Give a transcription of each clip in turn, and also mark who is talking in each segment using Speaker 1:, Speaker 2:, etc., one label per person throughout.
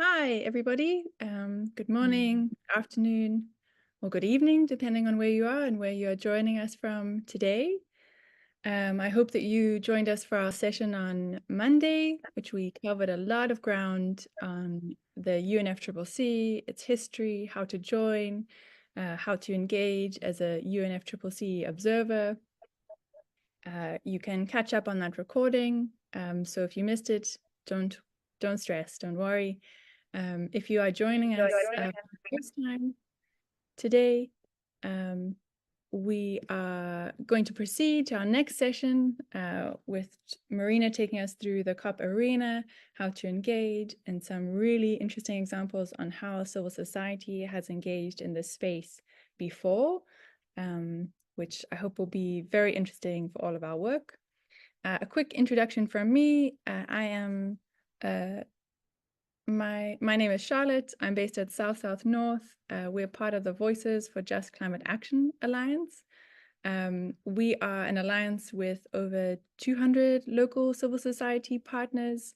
Speaker 1: Hi, everybody. Good morning, good afternoon, or good evening, depending on where you are and where you're joining us from today. I hope that you joined us for our session on Monday, which we covered a lot of ground on the UNFCCC, its history, how to join, how to engage as a UNFCCC observer. You can catch up on that recording. So if you missed it, don't stress, don't worry. If you are joining us for the first time today, we are going to proceed to our next session with Marina taking us through the COP arena, how to engage, and some really interesting examples on how civil society has engaged in this space before, which I hope will be very interesting for all of our work. A quick introduction from me. I am My name is Charlotte. I'm based at South North. We're part of the Voices for Just Climate Action Alliance. We are an alliance with over 200 local civil society partners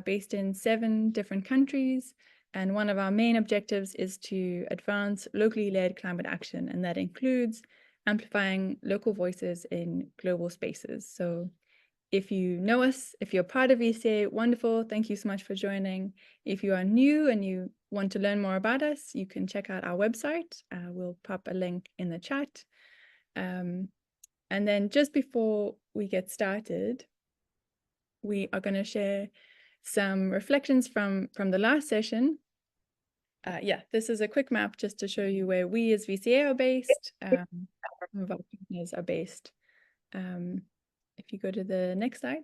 Speaker 1: based in 7 different countries. And one of our main objectives is to advance locally led climate action, and that includes amplifying local voices in global spaces. So if you know us, if you're part of VCA, wonderful. Thank you so much for joining. If you are new and you want to learn more about us, you can check out our website. We'll pop a link in the chat. And then just before we get started, we are going to share some reflections from the last session. This is a quick map just to show you where we as VCA are based, some of our partners are based. If you go to the next slide,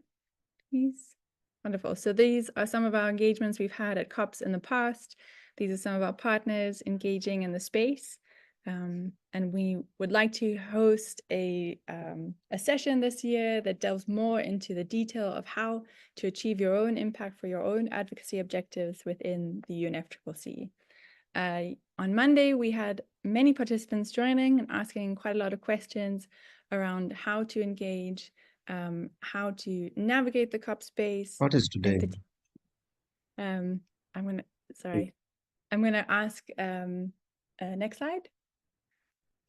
Speaker 1: please. Wonderful. So these are some of our engagements we've had at COPs in the past. These are some of our partners engaging in the space. And we would like to host a session this year that delves more into the detail of how to achieve your own impact for your own advocacy objectives within the UNFCCC. On Monday, we had many participants joining and asking quite a lot of questions around how to engage, how to navigate the COP space.
Speaker 2: What is today?
Speaker 1: I'm gonna ask, next slide,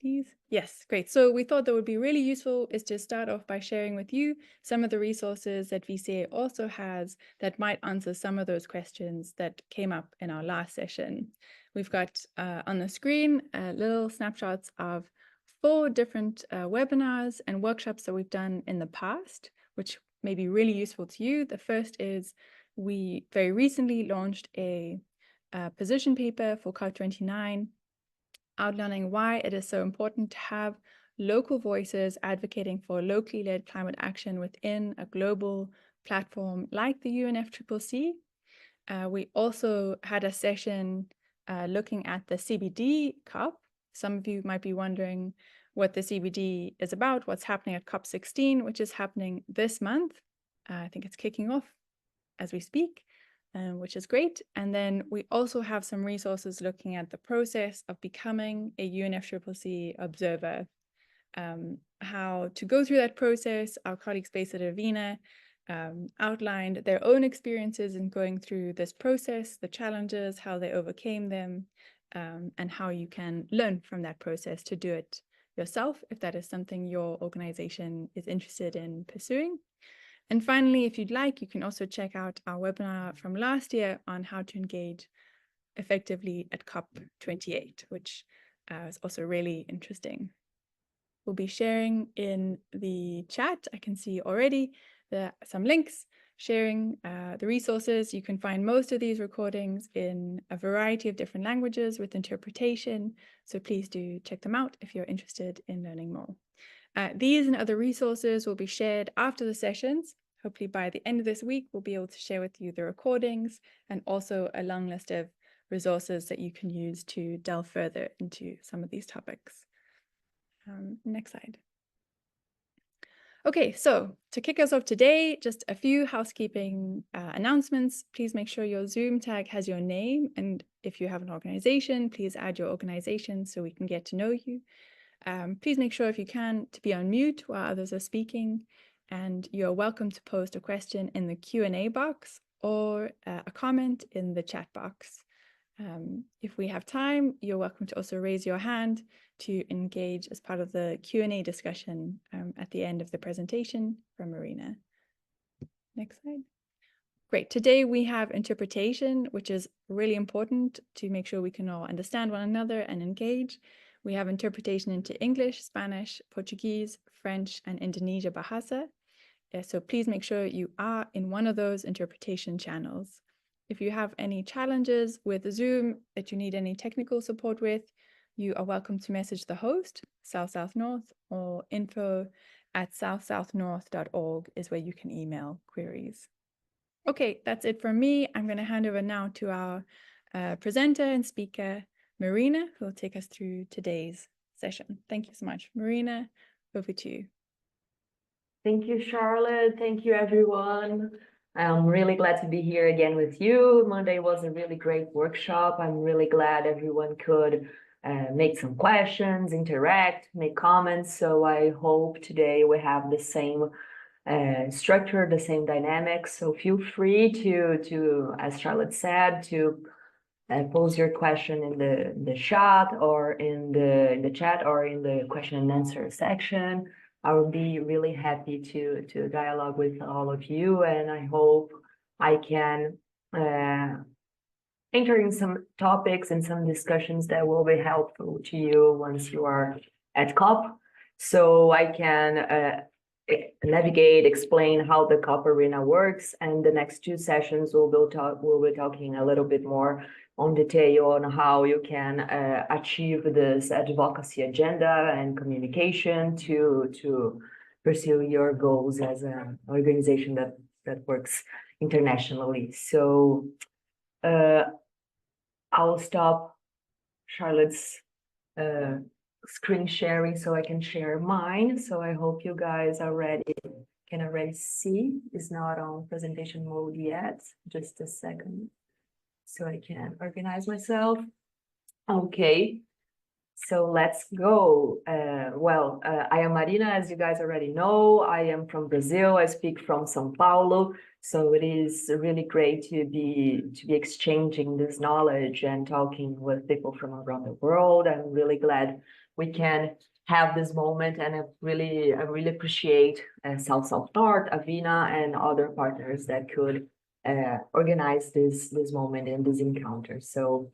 Speaker 1: please. Yes, great. So we thought that would be really useful is to start off by sharing with you some of the resources that VCA also has that might answer some of those questions that came up in our last session. We've got on the screen little snapshots of 4 different webinars and workshops that we've done in the past, which may be really useful to you. The first is we very recently launched a position paper for COP29 outlining why it is so important to have local voices advocating for locally led climate action within a global platform like the UNFCCC. We also had a session looking at the CBD COP. Some of you might be wondering what the CBD is about, what's happening at COP16, which is happening this month. I think it's kicking off as we speak, which is great. And then we also have some resources looking at the process of becoming a UNFCCC observer, how to go through that process. Our colleagues based at Avena outlined their own experiences in going through this process, the challenges, how they overcame them, and how you can learn from that process to do it yourself if that is something your organization is interested in pursuing. And finally, if you'd like, you can also check out our webinar from last year on how to engage effectively at COP28, which is also really interesting. We'll be sharing in the chat. I can see already some links sharing the resources. You can find most of these recordings in a variety of different languages with interpretation. So please do check them out if you're interested in learning more. These and other resources will be shared after the sessions. Hopefully by the end of this week, we'll be able to share with you the recordings and also a long list of resources that you can use to delve further into some of these topics. Next slide. Okay, so to kick us off today, just a few housekeeping announcements. Please make sure your Zoom tag has your name. And if you have an organization, please add your organization so we can get to know you. Please make sure if you can to be on mute while others are speaking, and you're welcome to post a question in the Q&A box or a comment in the chat box. If we have time, you're welcome to also raise your hand to engage as part of the Q&A discussion at the end of the presentation from Marina. Next slide. Great. Today we have interpretation, which is really important to make sure we can all understand one another and engage. We have interpretation into English, Spanish, Portuguese, French, and Indonesia Bahasa. So please make sure you are in one of those interpretation channels. If you have any challenges with Zoom that you need any technical support with, you are welcome to message the host, South South North, or info@southsouthnorth.org is where you can email queries. Okay, that's it from me. I'm going to hand over now to our presenter and speaker, Marina, who will take us through today's session. Thank you so much. Marina, over to you.
Speaker 2: Thank you, Charlotte. Thank you, everyone. I'm really glad to be here again with you. Monday was a really great workshop. I'm really glad everyone could make some questions, interact, make comments. So I hope today we have the same structure, the same dynamics. So feel free to, as Charlotte said, to pose your question in the chat or in the chat or in the question and answer section. I will be really happy to dialogue with all of you, and I hope I can enter in some topics and some discussions that will be helpful to you once you are at COP, so I can navigate, explain how the COP Arena works, and the next two sessions we'll be talking a little bit more on detail on how you can achieve this advocacy agenda and communication to pursue your goals as an organization that works internationally. So I'll stop Charlotte's screen sharing so I can share mine. So I hope you guys can already see. It's not on presentation mode yet. Just a second, so I can organize myself. Okay, so let's go. I am Marina, as you guys already know. I am from Brazil. I speak from São Paulo. So it is really great to be exchanging this knowledge and talking with people from around the world. I'm really glad we can have this moment, and I really appreciate South North, Avina, and other partners that could organize this moment and this encounter. So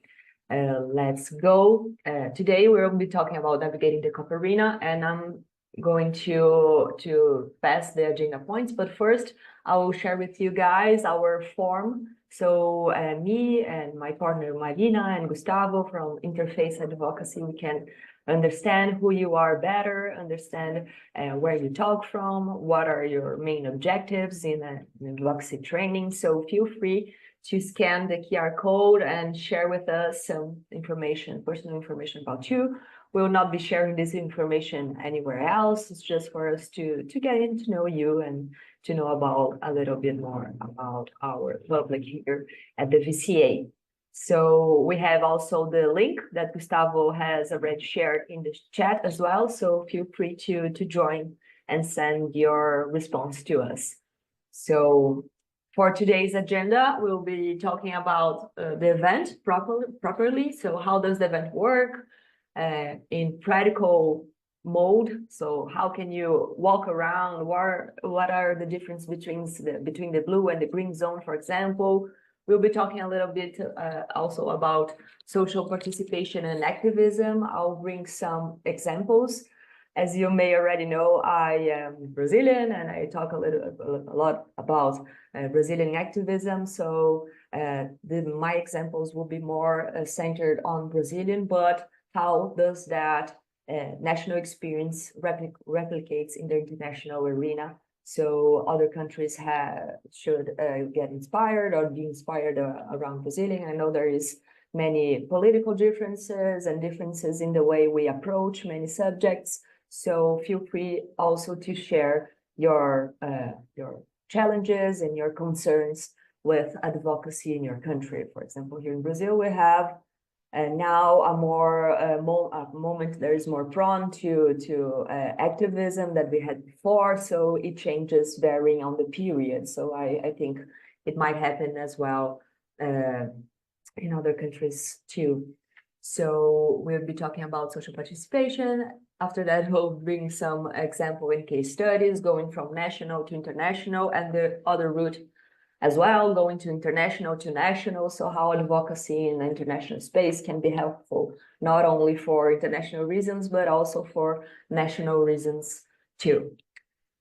Speaker 2: let's go. Today we'll be talking about navigating the COP Arena, and I'm going to pass the agenda points, but first I will share with you guys our form. So me and my partner Marina and Gustavo from Interface Advocacy, we can understand who you are better, understand where you talk from, what are your main objectives in advocacy training. So feel free to scan the QR code and share with us some information, personal information about you. We will not be sharing this information anywhere else. It's just for us to get to know you and to know about a little bit more about our public here at the VCA. So we have also the link that Gustavo has already shared in the chat as well. So feel free to join and send your response to us. So for today's agenda, we'll be talking about the event properly. So how does the event work in practical mode? So how can you walk around? What are the difference between the blue and the green zone, for example? We'll be talking a little bit also about social participation and activism. I'll bring some examples. As you may already know, I am Brazilian, and I talk a lot about Brazilian activism. So my examples will be more centered on Brazilian, but how does that national experience replicates in the international arena? So other countries should get inspired or be inspired around Brazilian. I know there is many political differences and differences in the way we approach many subjects. So feel free also to share your challenges and your concerns with advocacy in your country. For example, here in Brazil, we have now a moment that is more prone to activism that we had before. So it changes varying on the period. So I think it might happen as well in other countries too. So we'll be talking about social participation. After that, we'll bring some example and case studies going from national to international, and the other route as well, going to international to national. So how advocacy in the international space can be helpful, not only for international reasons, but also for national reasons too.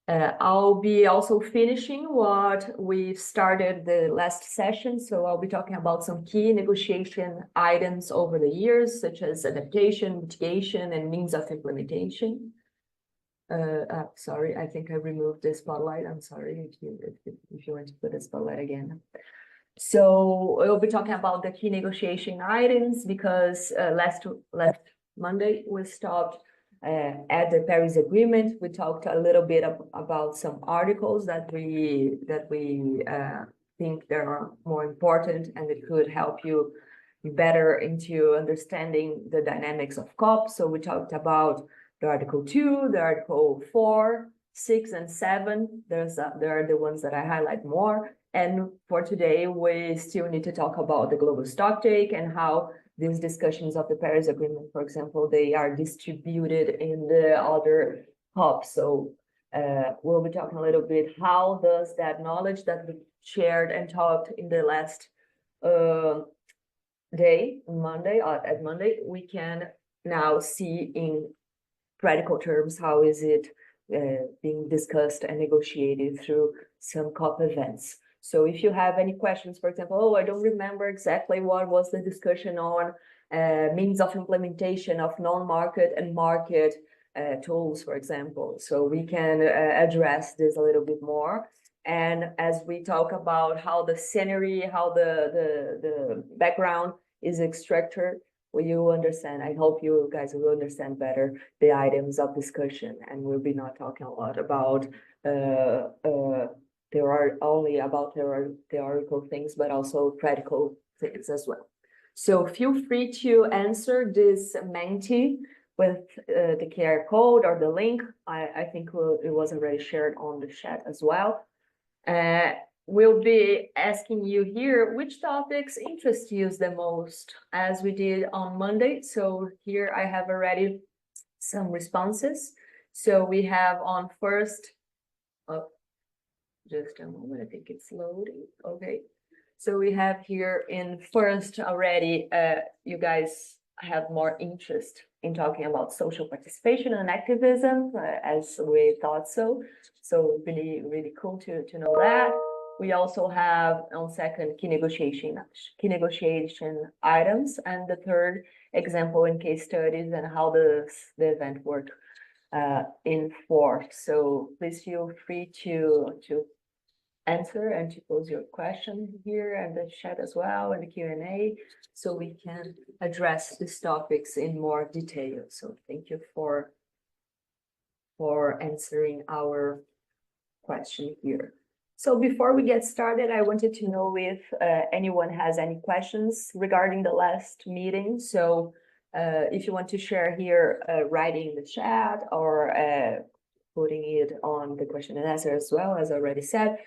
Speaker 2: I'll be also finishing what we've started the last session. So I'll be talking about some key negotiation items over the years, such as adaptation, mitigation, and means of implementation. Sorry, I think I removed the spotlight. I'm sorry if you want to put the spotlight again. So we'll be talking about the key negotiation items because last Monday we stopped at the Paris Agreement. We talked a little bit about some articles that we think they are more important and it could help you better into understanding the dynamics of COP. So we talked about the Article 2, the Article 4, 6, and 7. They are the ones that I highlight more. And for today, we still need to talk about the global stocktake and how these discussions of the Paris Agreement, for example, they are distributed in the other COPs. So we'll be talking a little bit, how does that knowledge that we shared and talked in the last day, Monday, at Monday, we can now see in practical terms, how is it being discussed and negotiated through some COP events. So if you have any questions, for example, oh, I don't remember exactly what was the discussion on means of implementation of non-market and market tools, for example. So we can address this a little bit more. And as we talk about how the scenery, how the background is structured, will you understand? I hope you guys will understand better the items of discussion, and we'll be not talking a lot about there are only about theoretical things, but also practical things as well. So feel free to answer this Menti with the QR code or the link. I think it was already shared on the chat as well. We'll be asking you here which topics interest you the most, as we did on Monday. So here I have already some responses. So we have on first, just a moment, I think it's loading. Okay. So we have here in first already, you guys have more interest in talking about social participation and activism, as we thought so. So really, really cool to know that. We also have on second key negotiation items, and the third example in case studies and how the event worked in fourth. So please feel free to answer and to pose your question here and the chat as well, and the Q&A, so we can address these topics in more detail. So thank you for answering our question here. So before we get started, I wanted to know if anyone has any questions regarding the last meeting. So if you want to share here, writing in the chat or putting it on the question and answer as well, as I already said.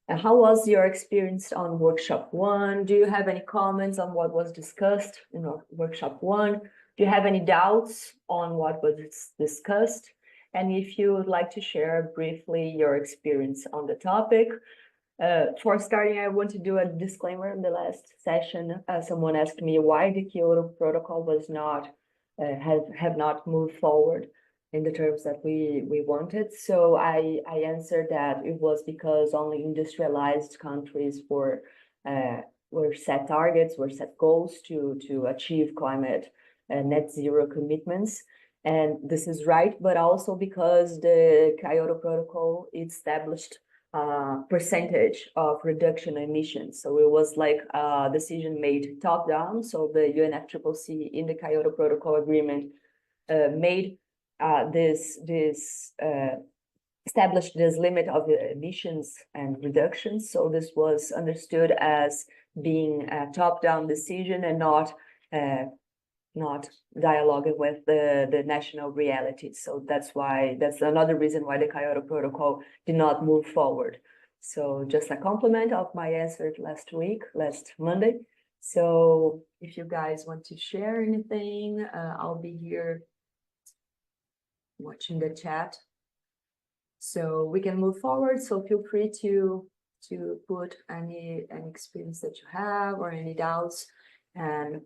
Speaker 2: How was your experience on workshop 1? Do you have any comments on what was discussed in workshop 1? Do you have any doubts on what was discussed? And if you would like to share briefly your experience on the topic. For starting, I want to do a disclaimer. In the last session, someone asked me why the Kyoto Protocol was not, have not moved forward in the terms that we wanted. So I answered that it was because only industrialized countries were set targets, were set goals to achieve climate net zero commitments. And this is right, but also because the Kyoto Protocol established percentage of reduction emissions. So it was like a decision made top down. So the UNFCCC in the Kyoto Protocol agreement made established this limit of the emissions and reductions. So this was understood as being a top-down decision and not dialoguing with the national reality. So that's another reason why the Kyoto Protocol did not move forward. So just a compliment of my answer last Monday. So if you guys want to share anything, I'll be here watching the chat. So we can move forward. So feel free to put any experience that you have or any doubts, and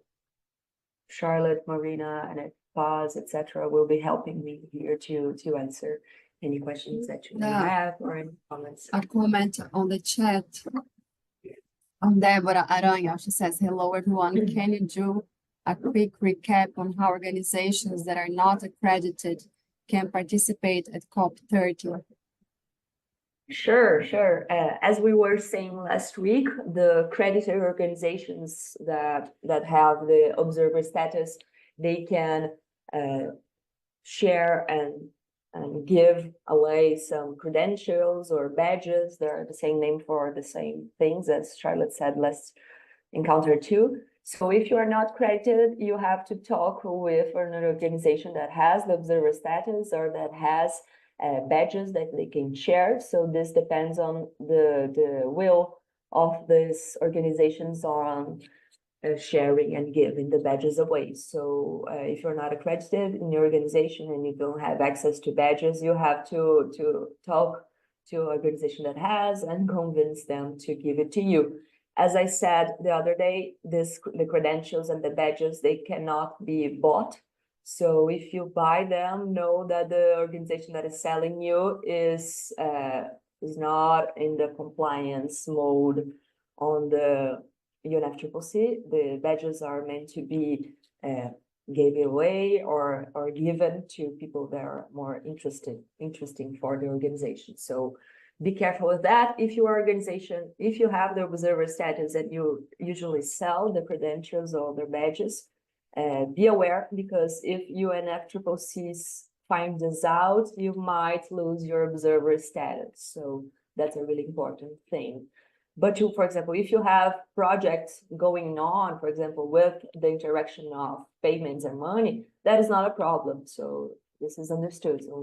Speaker 2: Charlotte, Marina, and Paz, etc., will be helping me here to answer any questions that you may have or any comments.
Speaker 3: A comment on the chat on Deborah Aranha. She says, hello, everyone. Can you do a quick recap on how organizations that are not accredited can participate at COP30?
Speaker 2: Sure. As we were saying last week, the accredited organizations that have the observer status, they can share and give away some credentials or badges. They're the same name for the same things, as Charlotte said last encounter too. So if you are not accredited, you have to talk with an organization that has the observer status or that has badges that they can share. So this depends on the will of these organizations on sharing and giving the badges away. So if you're not accredited in your organization and you don't have access to badges, you have to talk to an organization that has and convince them to give it to you. As I said the other day, the credentials and the badges, they cannot be bought. So if you buy them, know that the organization that is selling you is not in the compliance mode on the UNFCCC. The badges are meant to be given away or given to people that are more interesting for the organization. So be careful with that. If your organization, if you have the observer status and you usually sell the credentials or the badges, be aware, because if UNFCCC finds this out, you might lose your observer status. So that's a really important thing. But for example, if you have projects going on, for example, with the interaction of payments and money, that is not a problem. So this is understood. So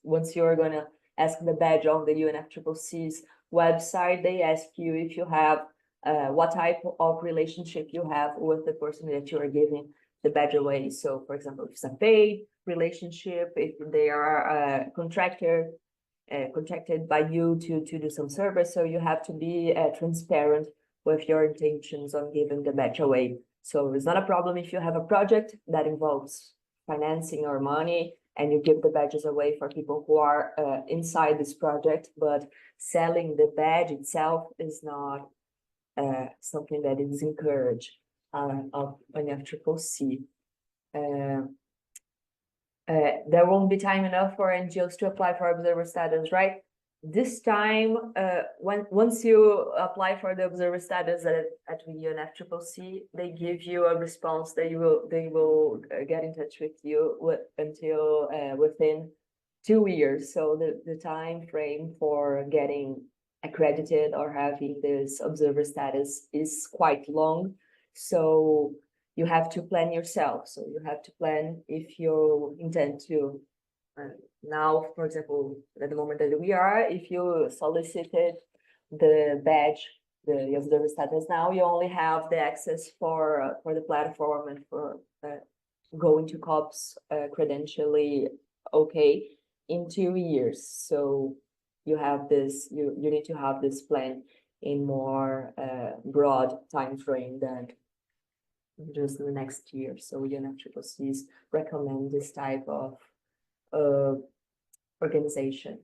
Speaker 2: once you're going to ask the badge on the UNFCCC's website, they ask you if you have what type of relationship you have with the person that you are giving the badge away. So for example, if it's a paid relationship, if they are contracted by you to do some service, so you have to be transparent with your intentions on giving the badge away. So it's not a problem if you have a project that involves financing or money and you give the badges away for people who are inside this project, but selling the badge itself is not something that is encouraged of UNFCCC. There won't be time enough for NGOs to apply for observer status, right? This time, once you apply for the observer status at UNFCCC, they give you a response. They will get in touch with you within 2 years. So the time frame for getting accredited or having this observer status is quite long. So you have to plan yourself. So you have to plan if you intend to. Now, for example, at the moment that we are, if you solicited the badge, the observer status, now you only have the access for the platform and for going to COPs credentially okay in 2 years. So you have this, you need to have this plan in more broad time frame than just the next year. So UNFCCC recommend this type of organization.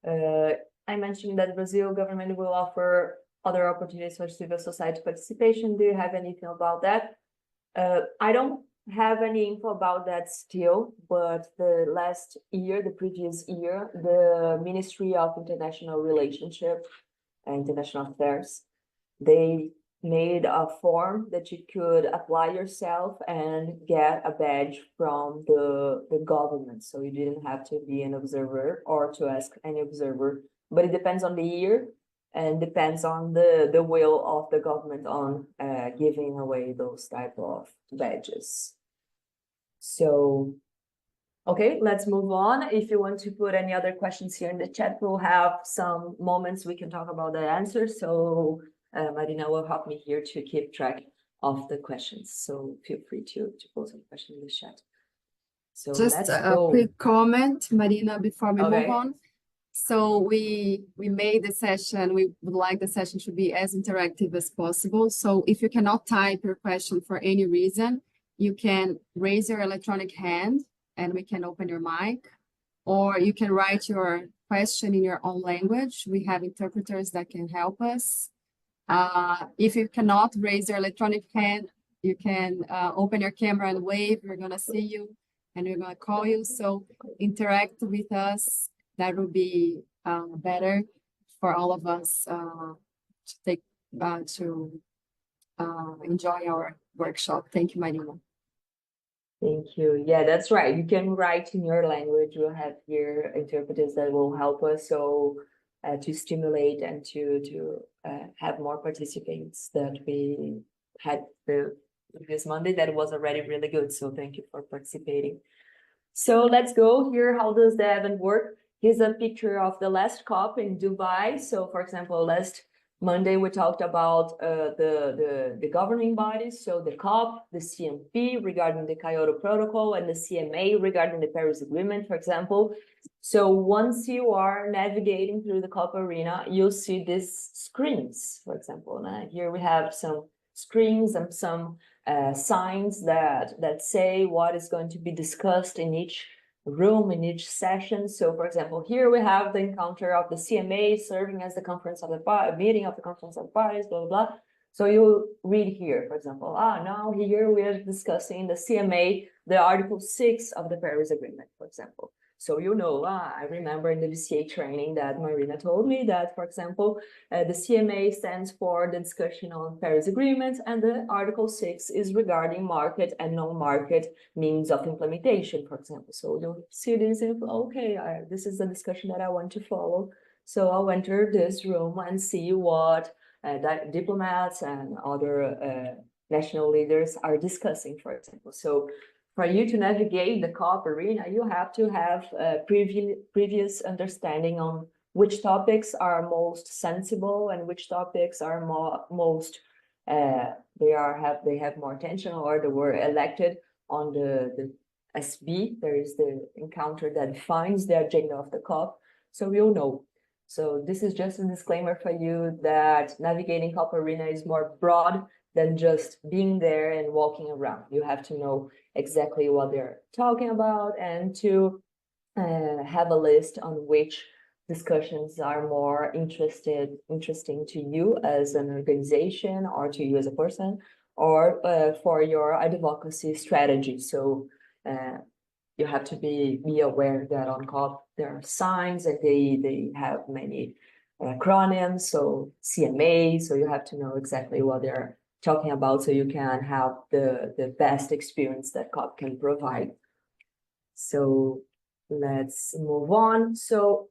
Speaker 2: I mentioned that Brazil government will offer other opportunities for civil society participation. Do you have anything about that? I don't have any info about that still, but the previous year, the Ministry of International Relationship and International Affairs, they made a form that you could apply yourself and get a badge from the government. So you didn't have to be an observer or to ask any observer, but it depends on the year and depends on the will of the government on giving away those type of badges. So Okay, let's move on. If you want to put any other questions here in the chat, we'll have some moments we can talk about the answers. So Marina will help me here to keep track of the questions. So feel free to post some questions in the chat. So
Speaker 3: Just
Speaker 2: let's
Speaker 3: a
Speaker 2: go.
Speaker 3: quick comment, Marina, before we
Speaker 2: Okay.
Speaker 3: move on. So we made the session, we would like the session to be as interactive as possible. So if you cannot type your question for any reason, you can raise your electronic hand and we can open your mic, or you can write your question in your own language. We have interpreters that can help us. If you cannot raise your electronic hand, you can open your camera and wave. We're gonna see you and we're gonna call you. So interact with us. That would be better for all of us to take to enjoy our workshop. Thank you, Marina.
Speaker 2: Thank you. Yeah, that's right. You can write in your language. We'll have here interpreters that will help us. So to stimulate and to have more participants that we had the previous Monday. That was already really good. So thank you for participating. So let's go here. How does the event work? Here's a picture of the last COP in Dubai. So for example, last Monday, we talked about the governing bodies, so the COP, the CMP regarding the Kyoto Protocol, and the CMA regarding the Paris Agreement, for example. So once you are navigating through the COP arena, you'll see these screens, for example. Now, here we have some screens and some signs that say what is going to be discussed in each room, in each session. So for example, here we have the encounter of the CMA serving as the conference of the meeting of the conference of the parties, blah, blah, blah. So you read here, for example, now here we are discussing the CMA, the Article 6 of the Paris Agreement, for example. So you know, I remember in the VCA training that Marina told me that, for example, the CMA stands for the discussion on Paris Agreement, and the Article 6 is regarding market and non-market means of implementation, for example. So you'll see this and okay, this is the discussion that I want to follow. So I'll enter this room and see what diplomats and other national leaders are discussing, for example. So for you to navigate the COP arena, you have to have a previous understanding on which topics are most sensible and which topics are most they have more attention, or they were elected on the SB. There is the encounter that defines the agenda of the COP, so you'll know. So this is just a disclaimer for you that navigating COP arena is more broad than just being there and walking around. You have to know exactly what they're talking about and to have a list on which discussions are more interesting to you as an organization, or to you as a person, or for your advocacy strategy. So you have to be aware that on COP there are signs and they have many acronyms, so CMA, so you have to know exactly what they're talking about so you can have the best experience that COP can provide. So let's move on. So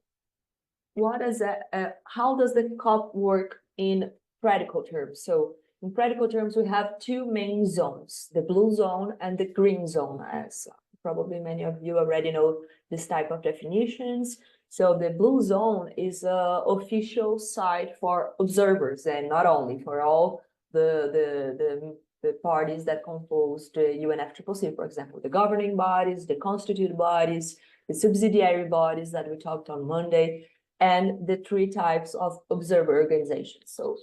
Speaker 2: what is that? How does the COP work in practical terms? So in practical terms, we have two main zones, the blue zone and the green zone, as probably many of you already know this type of definitions. So the blue zone is an official site for observers, and not only for all the parties that compose the UNFCCC, for example, the governing bodies, the constituted bodies, the subsidiary bodies that we talked on Monday, and the three types of observer organizations. So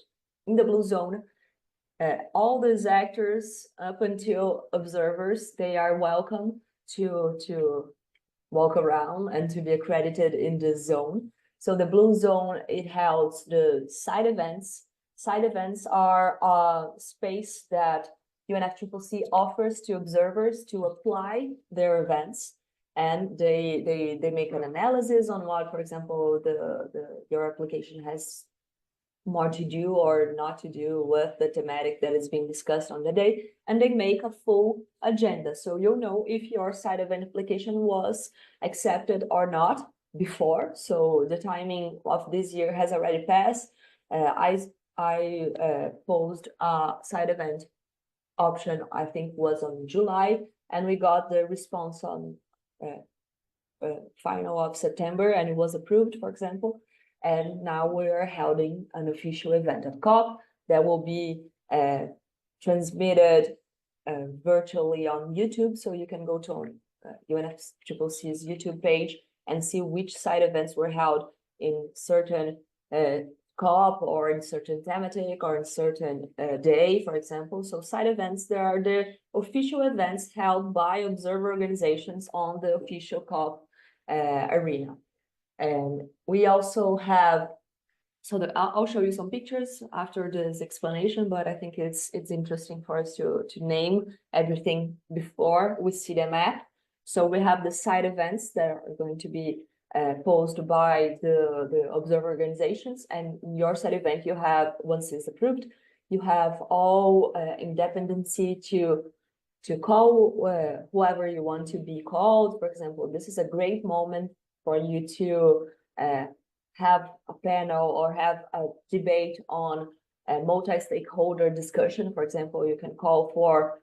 Speaker 2: in the blue zone, all these actors up until observers, they are welcome to walk around and to be accredited in this zone. So the blue zone, it holds the side events. Side events are a space that UNFCCC offers to observers to apply their events, and they make an analysis on what, for example, your application has more to do or not to do with the thematic that is being discussed on the day, and they make a full agenda. So you'll know if your side event application was accepted or not before. So the timing of this year has already passed. I posed a side event option, I think was on July, and we got the response on final of September, and it was approved, for example. And now we are holding an official event at COP that will be transmitted virtually on YouTube. So you can go to UNFCCC's YouTube page and see which side events were held in certain COP or in certain thematic or in certain day, for example. So side events, there are the official events held by observer organizations on the official COP arena. And we also have, so I'll show you some pictures after this explanation, but I think it's interesting for us to name everything before we see the map. So we have the side events that are going to be posed by the observer organizations, and in your side event you have, once it's approved, you have all independency to call whoever you want to be called. For example, this is a great moment for you to have a panel or have a debate on a multi-stakeholder discussion. For example, you can call for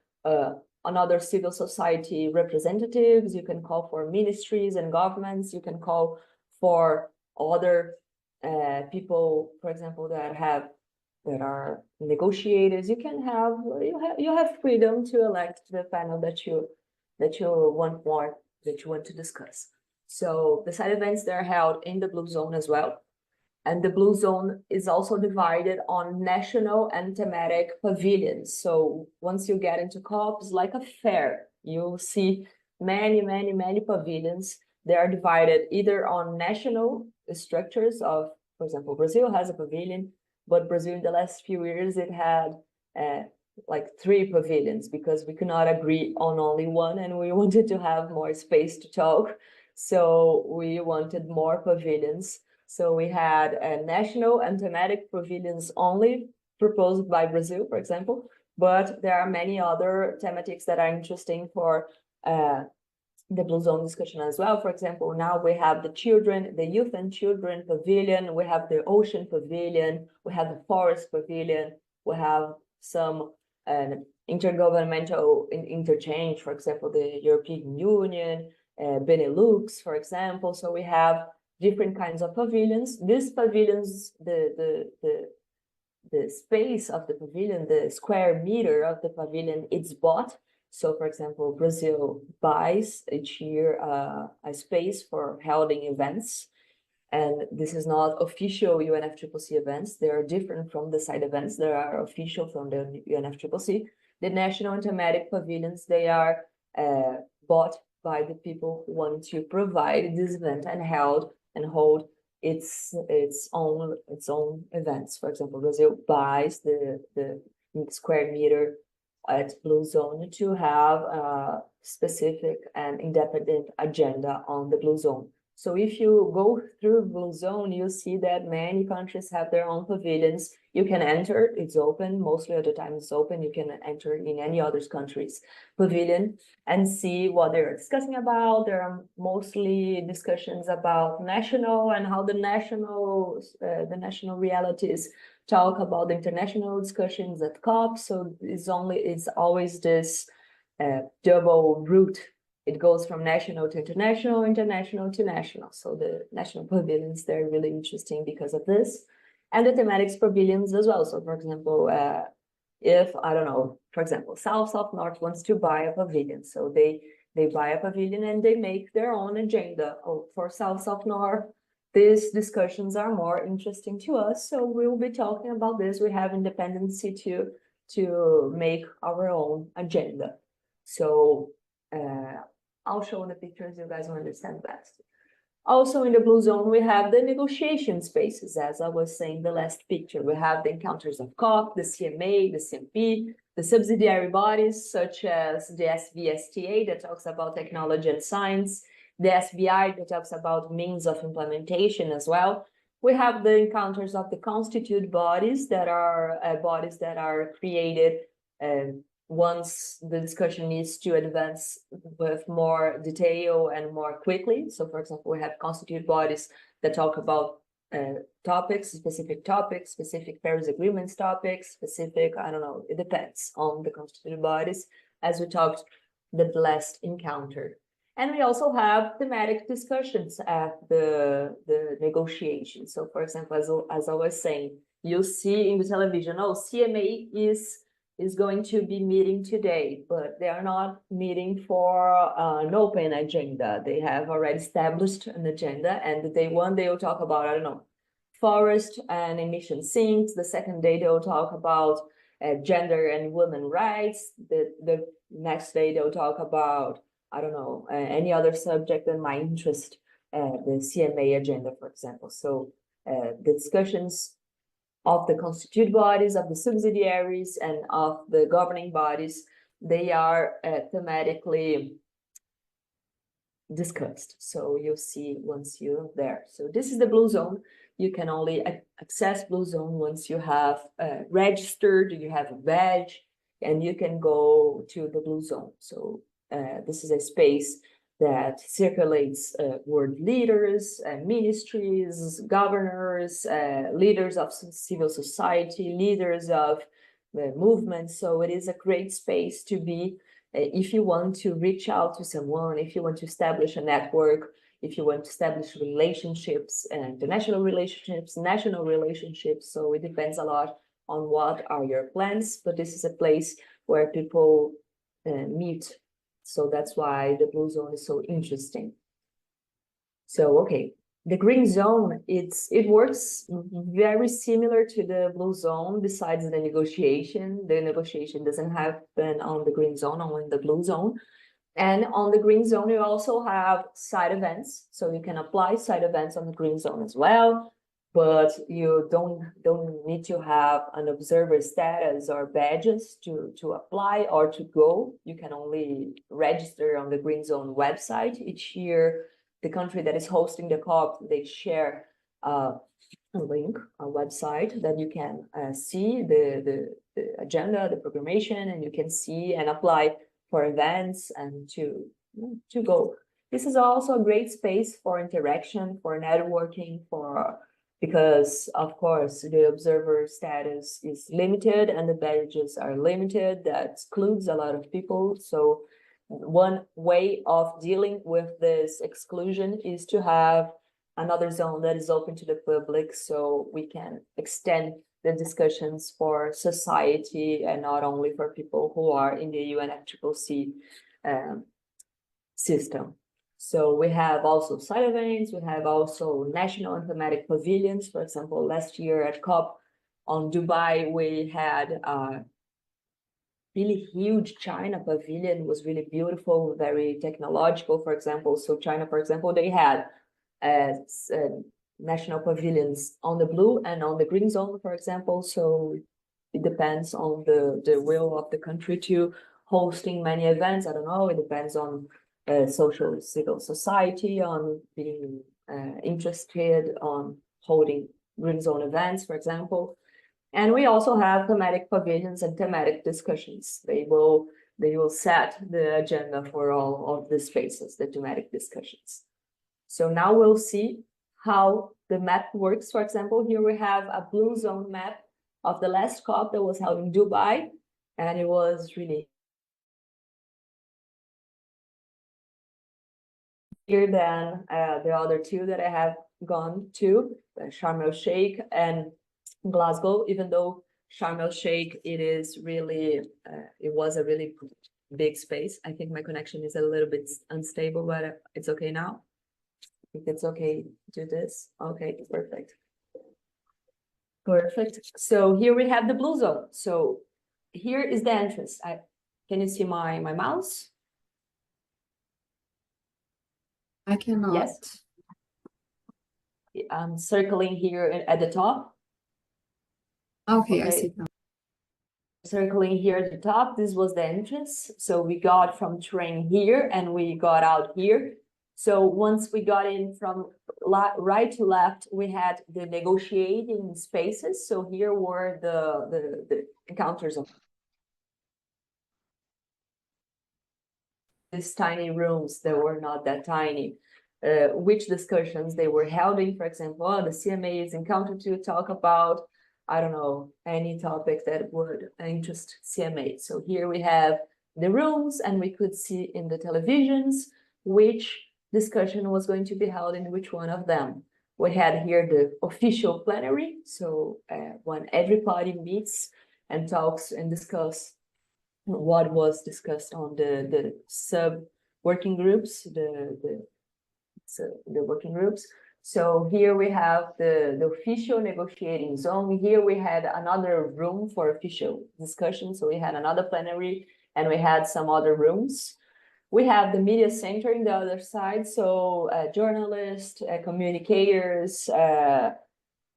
Speaker 2: another civil society representatives, you can call for ministries and governments, you can call for other people, for example, that are negotiators. You can have, you have freedom to elect the panel that you want to discuss. So the side events, they're held in the Blue Zone as well. And the Blue Zone is also divided on national and thematic pavilions. So once you get into COP, it's like a fair. You'll see many pavilions. They are divided either on national structures of, for example, Brazil has a pavilion, but Brazil in the last few years, it had like 3 pavilions because we could not agree on only one and we wanted to have more space to talk. So we wanted more pavilions. So we had national and thematic pavilions only proposed by Brazil, for example, but there are many other thematics that are interesting for the Blue Zone discussion as well. For example, now we have the youth and children pavilion, we have the ocean pavilion, we have the forest pavilion, we have some intergovernmental interchange, for example, the European Union, Benelux, for example. So we have different kinds of pavilions. These pavilions, the space of the pavilion, the square meter of the pavilion, it's bought. So, for example, Brazil buys each year a space for holding events. And this is not official UNFCCC events. They are different from the side events. They are official from the UNFCCC. The national and thematic pavilions, they are bought by the people who want to provide this event and hold its own events. For example, Brazil buys the square meter at Blue Zone to have a specific and independent agenda on the Blue Zone. So if you go through Blue Zone, you see that many countries have their own pavilions. You can enter, it's open, mostly of the time it's open. You can enter in any other country's pavilion and see what they're discussing about. There are mostly discussions about national and how the national realities talk about the international discussions at COP. So it's always this double route. It goes from national to international, international to national. So the national pavilions, they're really interesting because of this. And the thematics pavilions as well. So for example, if, I don't know, for example, South North wants to buy a pavilion. So they buy a pavilion and they make their own agenda. Oh, for South North, these discussions are more interesting to us. So we'll be talking about this. We have independency to make our own agenda. So I'll show the pictures, you guys will understand best. Also in the Blue Zone, we have the negotiation spaces, as I was saying the last picture. We have the encounters of COP, the CMA, the CMP, the subsidiary bodies such as the SVSTA that talks about technology and science, the SBI that talks about means of implementation as well. We have the encounters of the constituted bodies that are created once the discussion needs to advance with more detail and more quickly. So for example, we have constituted bodies that talk about specific Paris agreements topics, specific, I don't know, it depends on the constituted bodies, as we talked the last encounter. And we also have thematic discussions at the negotiation. So for example, as I was saying, you see in the television, oh, CMA is going to be meeting today, but they are not meeting for an open agenda. They have already established an agenda, and the day one, they will talk about, I don't know, forest and emission sinks. The second day, they'll talk about gender and women rights. The next day, they'll talk about, I don't know, any other subject that might interest the CMA agenda, for example. So the discussions of the constituted bodies, of the subsidiaries, and of the governing bodies, they are thematically discussed. So you'll see once you're there. So this is the Blue Zone. You can only access Blue Zone once you have registered, you have a badge, and you can go to the Blue Zone. So this is a space that circulates world leaders, ministries, governors, leaders of civil society, leaders of movements. So it is a great space to be if you want to reach out to someone, if you want to establish a network, if you want to establish relationships, international relationships, national relationships. So it depends a lot on what are your plans, but this is a place where people meet. So that's why the Blue Zone is so interesting. So, okay, the Green Zone, it works very similar to the Blue Zone besides the negotiation. The negotiation doesn't happen on the Green Zone, only in the Blue Zone. And on the Green Zone, you also have side events. So you can apply side events on the Green Zone as well, but you don't need to have an observer status or badges to apply or to go. You can only register on the Green Zone website. Each year, the country that is hosting the COP, they share a link, a website that you can see the agenda, the programmation, and you can see and apply for events and to go. This is also a great space for interaction, for networking, because of course the observer status is limited and the badges are limited. That excludes a lot of people. So one way of dealing with this exclusion is to have another zone that is open to the public, so we can extend the discussions for society and not only for people who are in the UNFCCC system. So we have also side events, we have also national and thematic pavilions. For example, last year at COP on Dubai, we had a really huge China pavilion. It was really beautiful, very technological, for example. So China, for example, they had national pavilions on the blue and on the green zone, for example. So it depends on the will of the country to hosting many events. I don't know, it depends on social civil society, on being interested on holding green zone events, for example. And we also have thematic pavilions and thematic discussions. They will set the agenda for all of the spaces, the thematic discussions. So now we'll see how the map works. For example, here we have a blue zone map of the last COP that was held in Dubai, and it was really bigger than the other two that I have gone to, Sharm el Sheikh and Glasgow. Even though Sharm el Sheikh, it was a really big space. I think my connection is a little bit unstable, but it's okay now. If it's okay to do this. Okay, perfect. Perfect. So here we have the blue zone. So here is the entrance. Can you see my mouse?
Speaker 3: I cannot.
Speaker 2: Yes. I'm circling here at the top.
Speaker 3: Okay, I see now.
Speaker 2: Circling here at the top, this was the entrance. So we got from train here and we got out here. So once we got in from right to left, we had the negotiating spaces. So here were the encounters of these tiny rooms that were not that tiny. Which discussions they were holding, for example, the CMA is encountered to talk about, I don't know, any topic that would interest CMA. So here we have the rooms, and we could see in the televisions which discussion was going to be held in which one of them. We had here the official plenary, so when everybody meets and talks and discuss what was discussed on the sub working groups, the working groups. So here we have the official negotiating zone. Here we had another room for official discussion. So we had another plenary and we had some other rooms. We have the media center in the other side. So journalists, communicators,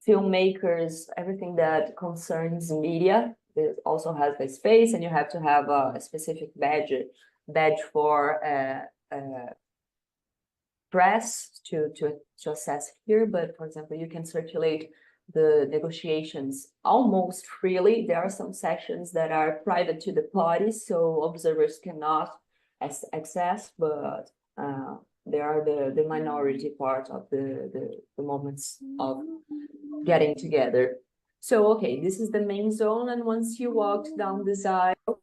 Speaker 2: filmmakers, everything that concerns media. It also has a space, and you have to have a specific badge for press to assess here. But for example, you can circulate the negotiations almost freely. There are some sections that are private to the parties, so observers cannot access, but they are the minority part of the moments of getting together. So, okay, this is the main zone, and once you walked down this aisle,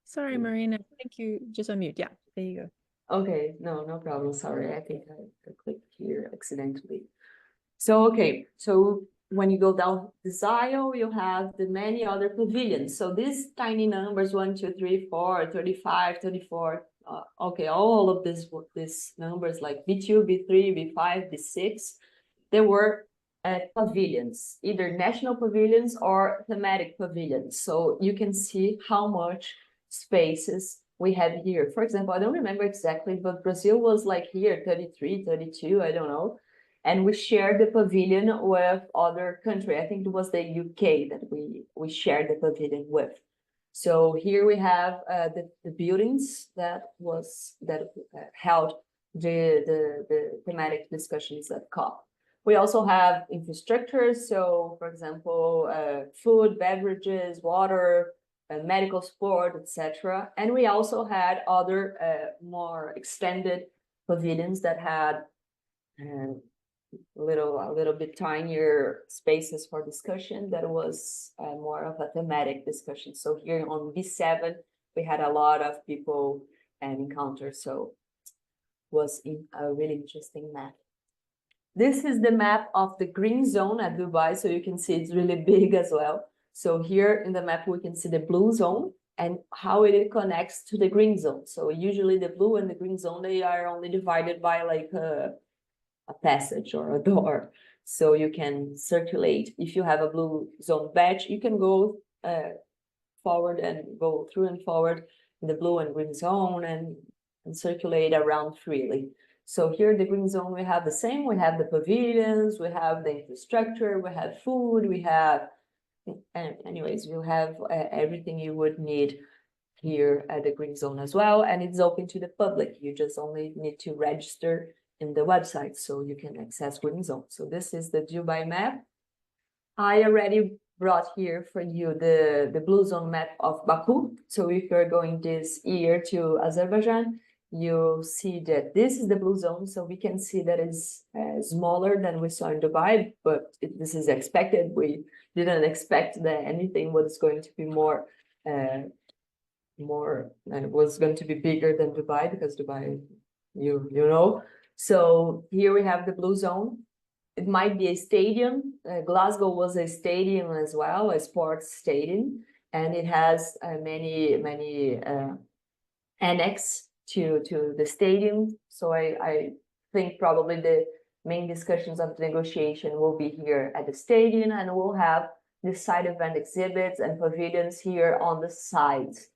Speaker 1: Sorry, Marina, I think you just unmute. Yeah, there you go.
Speaker 2: okay, no problem. Sorry, I think I clicked here accidentally. So, okay, so when you go down this aisle, you have the many other pavilions. So these tiny numbers, 1, 2, 3, 4, 35, 34, okay, all of these numbers like B2, B3, B5, B6, they were pavilions, either national pavilions or thematic pavilions. So you can see how much spaces we have here. For example, I don't remember exactly, but Brazil was like here, 33, 32, I don't know. And we shared the pavilion with other country. I think it was the UK that we shared the pavilion with. So here we have the buildings that held the thematic discussions at COP. We also have infrastructure. So, for example, food, beverages, water, medical support, etc. And we also had other more extended pavilions that had a little bit tinier spaces for discussion. That was more of a thematic discussion. So here on B7, we had a lot of people and encounters. So was a really interesting map. This is the map of the green zone at Dubai. So you can see it's really big as well. So here in the map, we can see the blue zone and how it connects to the green zone. So usually the blue and the green zone, they are only divided by like a passage or a door. So you can circulate. If you have a blue zone badge, you can go forward and go through and forward in the blue and green zone and circulate around freely. So here in the green zone, we have the same. We have the pavilions, we have the infrastructure, we have food, we have, anyways, you have everything you would need here at the green zone as well. And it's open to the public. You just only need to register in the website so you can access green zone. So this is the Dubai map. I already brought here for you the blue zone map of Baku. So if you're going this year to Azerbaijan, you'll see that this is the blue zone. So we can see that it's smaller than we saw in Dubai, but this is expected. We didn't expect that anything was going to be more and it was going to be bigger than Dubai, because Dubai, you know. So here we have the blue zone. It might be a stadium. Glasgow was a stadium as well, a sports stadium, and it has many annex to the stadium. So I think probably the main discussions of the negotiation will be here at the stadium, and we'll have the side event exhibits and pavilions here on the sides.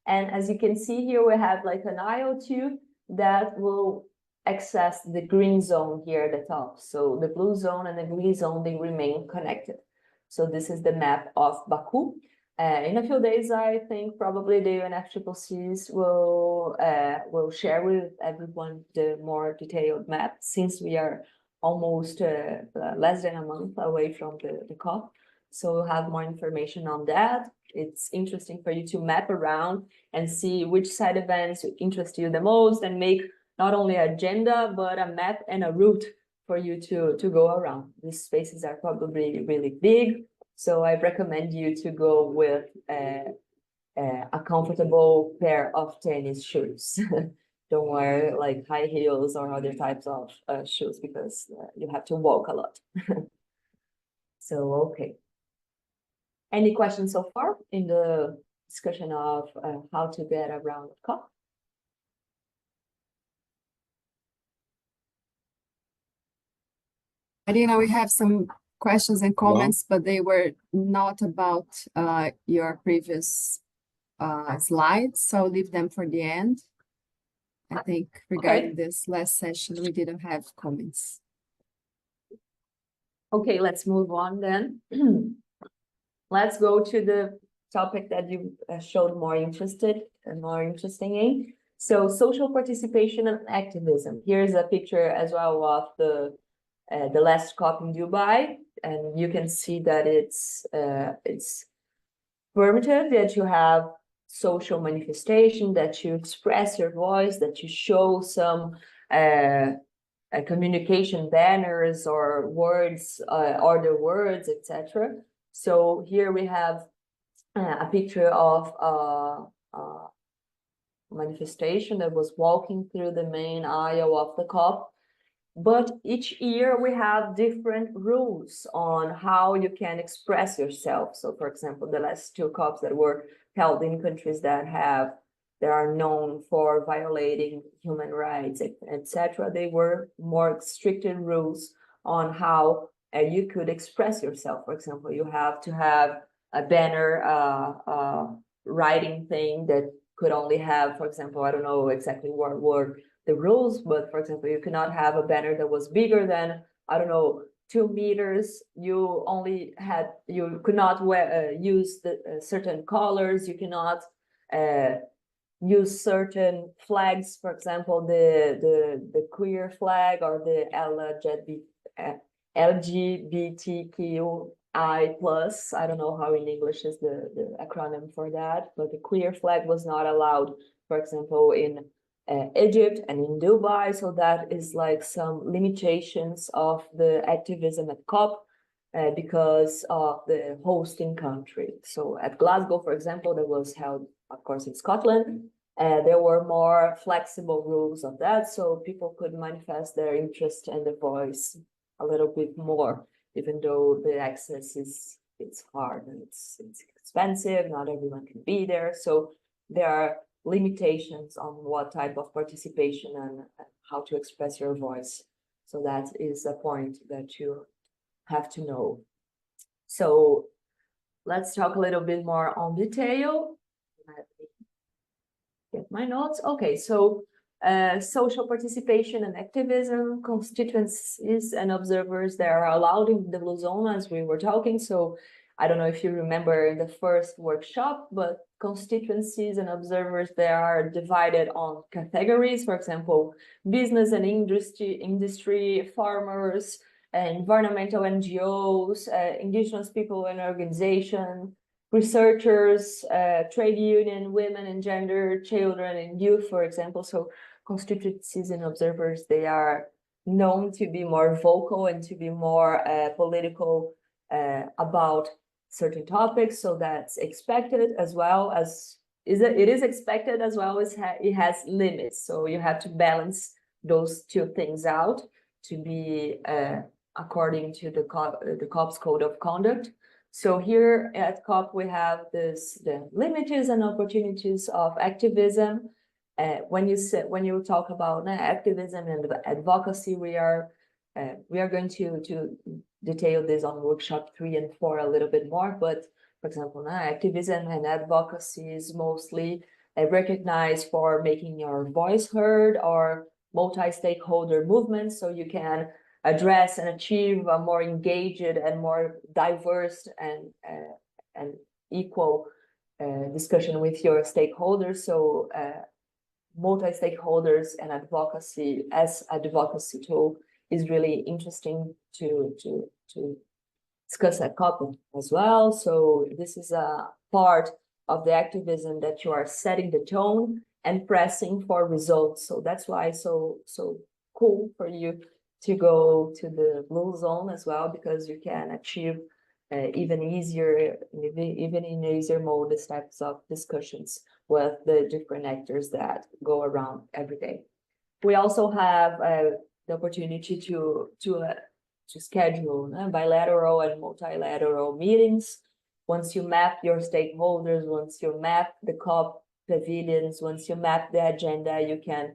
Speaker 2: And as you can see here, we have like an aisle too that will access the green zone here at the top. So the blue zone and the green zone, they remain connected. So this is the map of Baku. In a few days, I think probably the UNFCCC will share with everyone the more detailed map, since we are almost less than a month away from the COP. So we'll have more information on that. It's interesting for you to map around and see which side events interest you the most, and make not only an agenda, but a map and a route for you to go around. These spaces are probably really big. So I recommend you to go with a comfortable pair of tennis shoes. Don't wear like high heels or other types of shoes because you have to walk a lot. So, okay. Any questions so far in the discussion of how to get around COP?
Speaker 3: Marina, we have some questions and comments, but they were not about your previous slides, so I'll leave them for the end. I think regarding this last session, we didn't have comments.
Speaker 2: Okay, let's move on then. Let's go to the topic that you showed more interesting in. So social participation and activism. Here's a picture as well of the last COP in Dubai, and you can see that it's permitted that you have social manifestation, that you express your voice, that you show some communication banners or words, order words, etc. So here we have a picture of a manifestation that was walking through the main aisle of the COP. But each year we have different rules on how you can express yourself. So, for example, the last two COPs that were held in countries that are known for violating human rights, etc., they were more stricter rules on how you could express yourself. For example, you have to have a banner, writing thing that could only have, for example, I don't know exactly what were the rules, but for example, you cannot have a banner that was bigger than, I don't know, 2 meters. You could not use certain colors. You cannot use certain flags, for example, the queer flag or the LGBTQI plus. I don't know how in English is the acronym for that, but the queer flag was not allowed, for example, in Egypt and in Dubai. So that is like some limitations of the activism at COP because of the hosting country. So at Glasgow, for example, that was held, of course, in Scotland. There were more flexible rules of that, so people could manifest their interest and their voice a little bit more, even though the access it's hard and it's expensive. Not everyone can be there, so there are limitations on what type of participation and how to express your voice. So that is a point that you have to know. So let's talk a little bit more on detail. Let me get my notes. Okay, so social participation and activism, constituencies and observers that are allowed in the Blue Zone, as we were talking. So I don't know if you remember in the first workshop, but constituencies and observers, they are divided on categories. For example, business and industry, farmers, environmental NGOs, indigenous people and organization, researchers, trade union, women and gender, children and youth, for example. So constituencies and observers, they are known to be more vocal and to be more political about certain topics. So that's expected, as well as it is expected, as well as it has limits. So you have to balance those two things out to be according to the COP's code of conduct. So here at COP, we have the limits and opportunities of activism. When you talk about activism and advocacy, we are going to detail this on workshop 3 and 4 a little bit more. But for example, activism and advocacy is mostly recognized for making your voice heard, or multi-stakeholder movements, so you can address and achieve a more engaged and more diverse and equal discussion with your stakeholders. So multi-stakeholders and advocacy as advocacy tool is really interesting to discuss at COP as well. So this is a part of the activism that you are setting the tone and pressing for results. So that's why it's so cool for you to go to the Blue Zone as well, because you can achieve even easier, even in easier mode, these types of discussions with the different actors that go around every day. We also have the opportunity to schedule bilateral and multilateral meetings. Once you map your stakeholders, once you map the COP pavilions, once you map the agenda, you can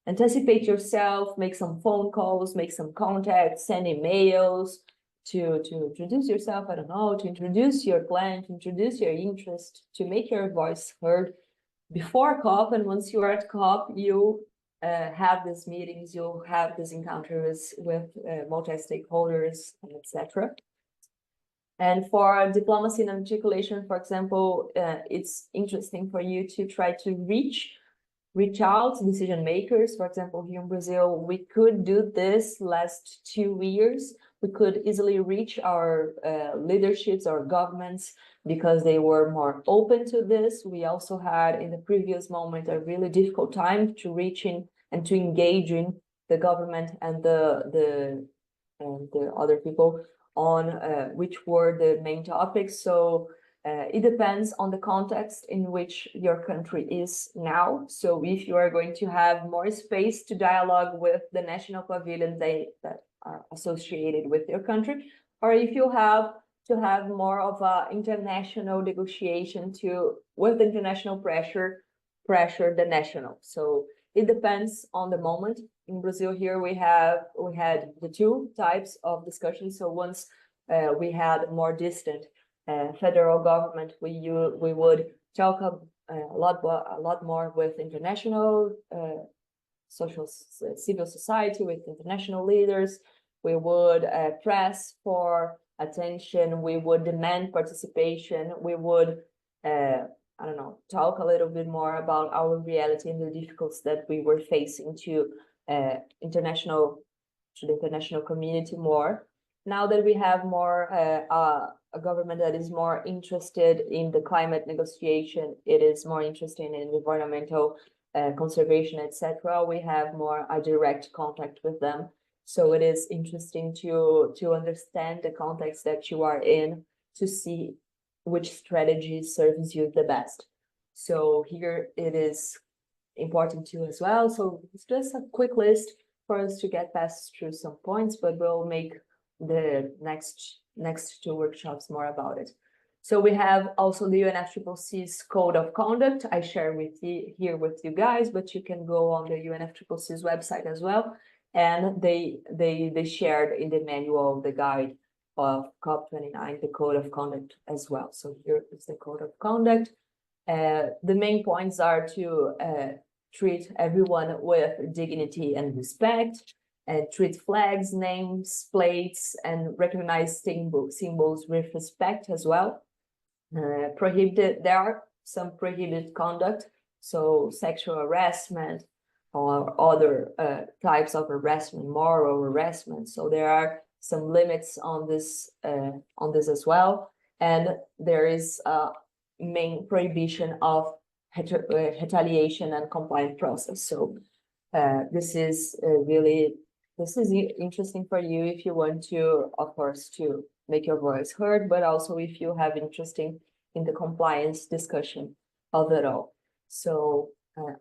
Speaker 2: anticipate yourself, make some phone calls, make some contacts, send emails to introduce yourself, I don't know, to introduce your plan, to introduce your interest, to make your voice heard before COP. And once you are at COP, you have these meetings, you'll have these encounters with multi-stakeholders, etc. And for diplomacy and articulation, for example, it's interesting for you to try to reach out to decision makers. For example, here in Brazil, we could do this last 2 years. We could easily reach our leaderships, our governments, because they were more open to this. We also had in the previous moment a really difficult time to reaching and to engaging the government and the other people on which were the main topics. So it depends on the context in which your country is now. So if you are going to have more space to dialogue with the national pavilions that are associated with your country, or if you have to have more of a international negotiation with international pressure the national. So it depends on the moment. In Brazil here, we had the two types of discussions. So once we had more distant federal government, we would talk a lot more with international civil society, with international leaders. We would press for attention. We would demand participation. We would I don't know, talk a little bit more about our reality and the difficulties that we were facing to the international community more. Now that we have more a government that is more interested in the climate negotiation, it is more interested in environmental conservation, etc. We have more a direct contact with them. So it is interesting to understand the context that you are in, to see which strategy serves you the best. So here it is important too as well. So it's just a quick list for us to get past through some points, but we'll make the next two workshops more about it. So we have also the UNFCCC's Code of Conduct. I share with you here with you guys, but you can go on the UNFCCC's website as well. And they shared in the manual, the guide of COP29, the Code of Conduct as well. So here is the Code of Conduct. The main points are to treat everyone with dignity and respect, treat flags, names, plates, and recognize symbols with respect as well. There are some prohibited conduct, so sexual harassment or other types of harassment, moral harassment. So there are some limits on this as well, and there is a main prohibition of retaliation and compliant process. So this is interesting for you if you want to, of course, to make your voice heard, but also if you have interest in the compliance discussion of it all. So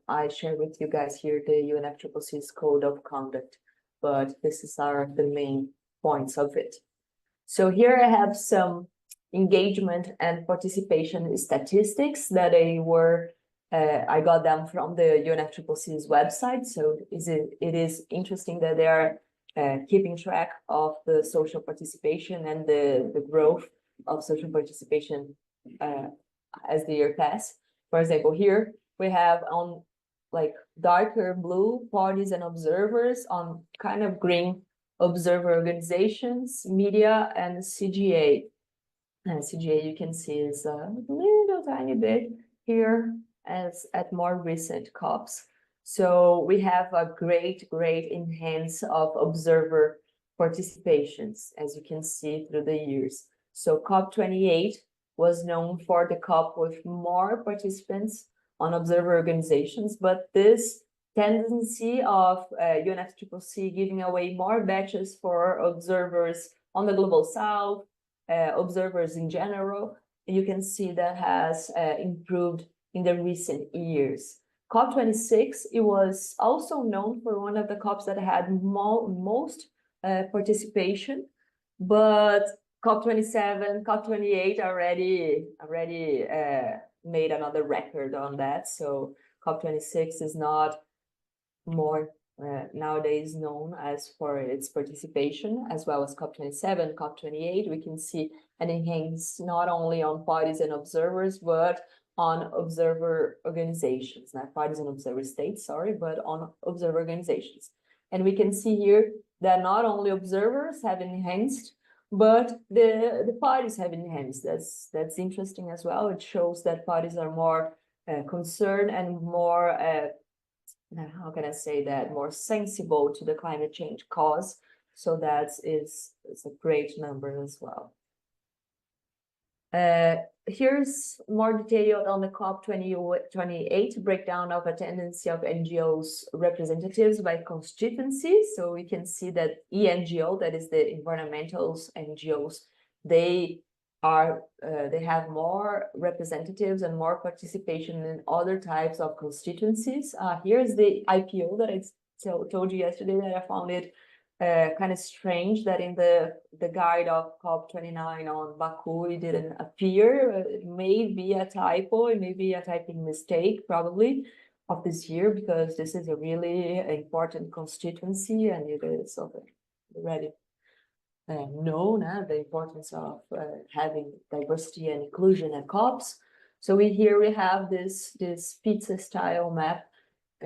Speaker 2: I share with you guys here the UNFCCC's Code of Conduct, but this are the main points of it. So here I have some engagement and participation statistics that I got them from the UNFCCC's website. So it is interesting that they are keeping track of the social participation and the growth of social participation as the year passes. For example, here we have on like darker blue parties and observers, on kind of green observer organizations, media, and CGA. CGA you can see is a little tiny bit here as at more recent COPs. So we have a great enhance of observer participations, as you can see through the years. So COP28 was known for the COP with more participants on observer organizations, but this tendency of UNFCCC giving away more badges for observers on the Global South, observers in general, you can see that has improved in the recent years. COP26, it was also known for one of the COPs that had most participation, but COP27, COP28 already made another record on that. So COP26 is not more nowadays known as for its participation, as well as COP27, COP28. We can see an enhance not only on parties and observers, but on observer organizations, not parties and observer states, sorry, but on observer organizations. And we can see here that not only observers have enhanced, but the parties have enhanced. That's interesting as well. It shows that parties are more concerned and more how can I say that, more sensible to the climate change cause. So that is a great number as well. Here's more detailed on the COP28 breakdown of attendance of NGOs representatives by constituency. So we can see that ENGO, that is the environmental NGOs, they have more representatives and more participation in other types of constituencies. Here's the IPO that I told you yesterday that I found it kind of strange that in the guide of COP29 on Baku, it didn't appear. It may be a typo, it may be a typing mistake probably of this year, because this is a really important constituency and it is already known the importance of having diversity and inclusion at COPs. So here we have this pizza style map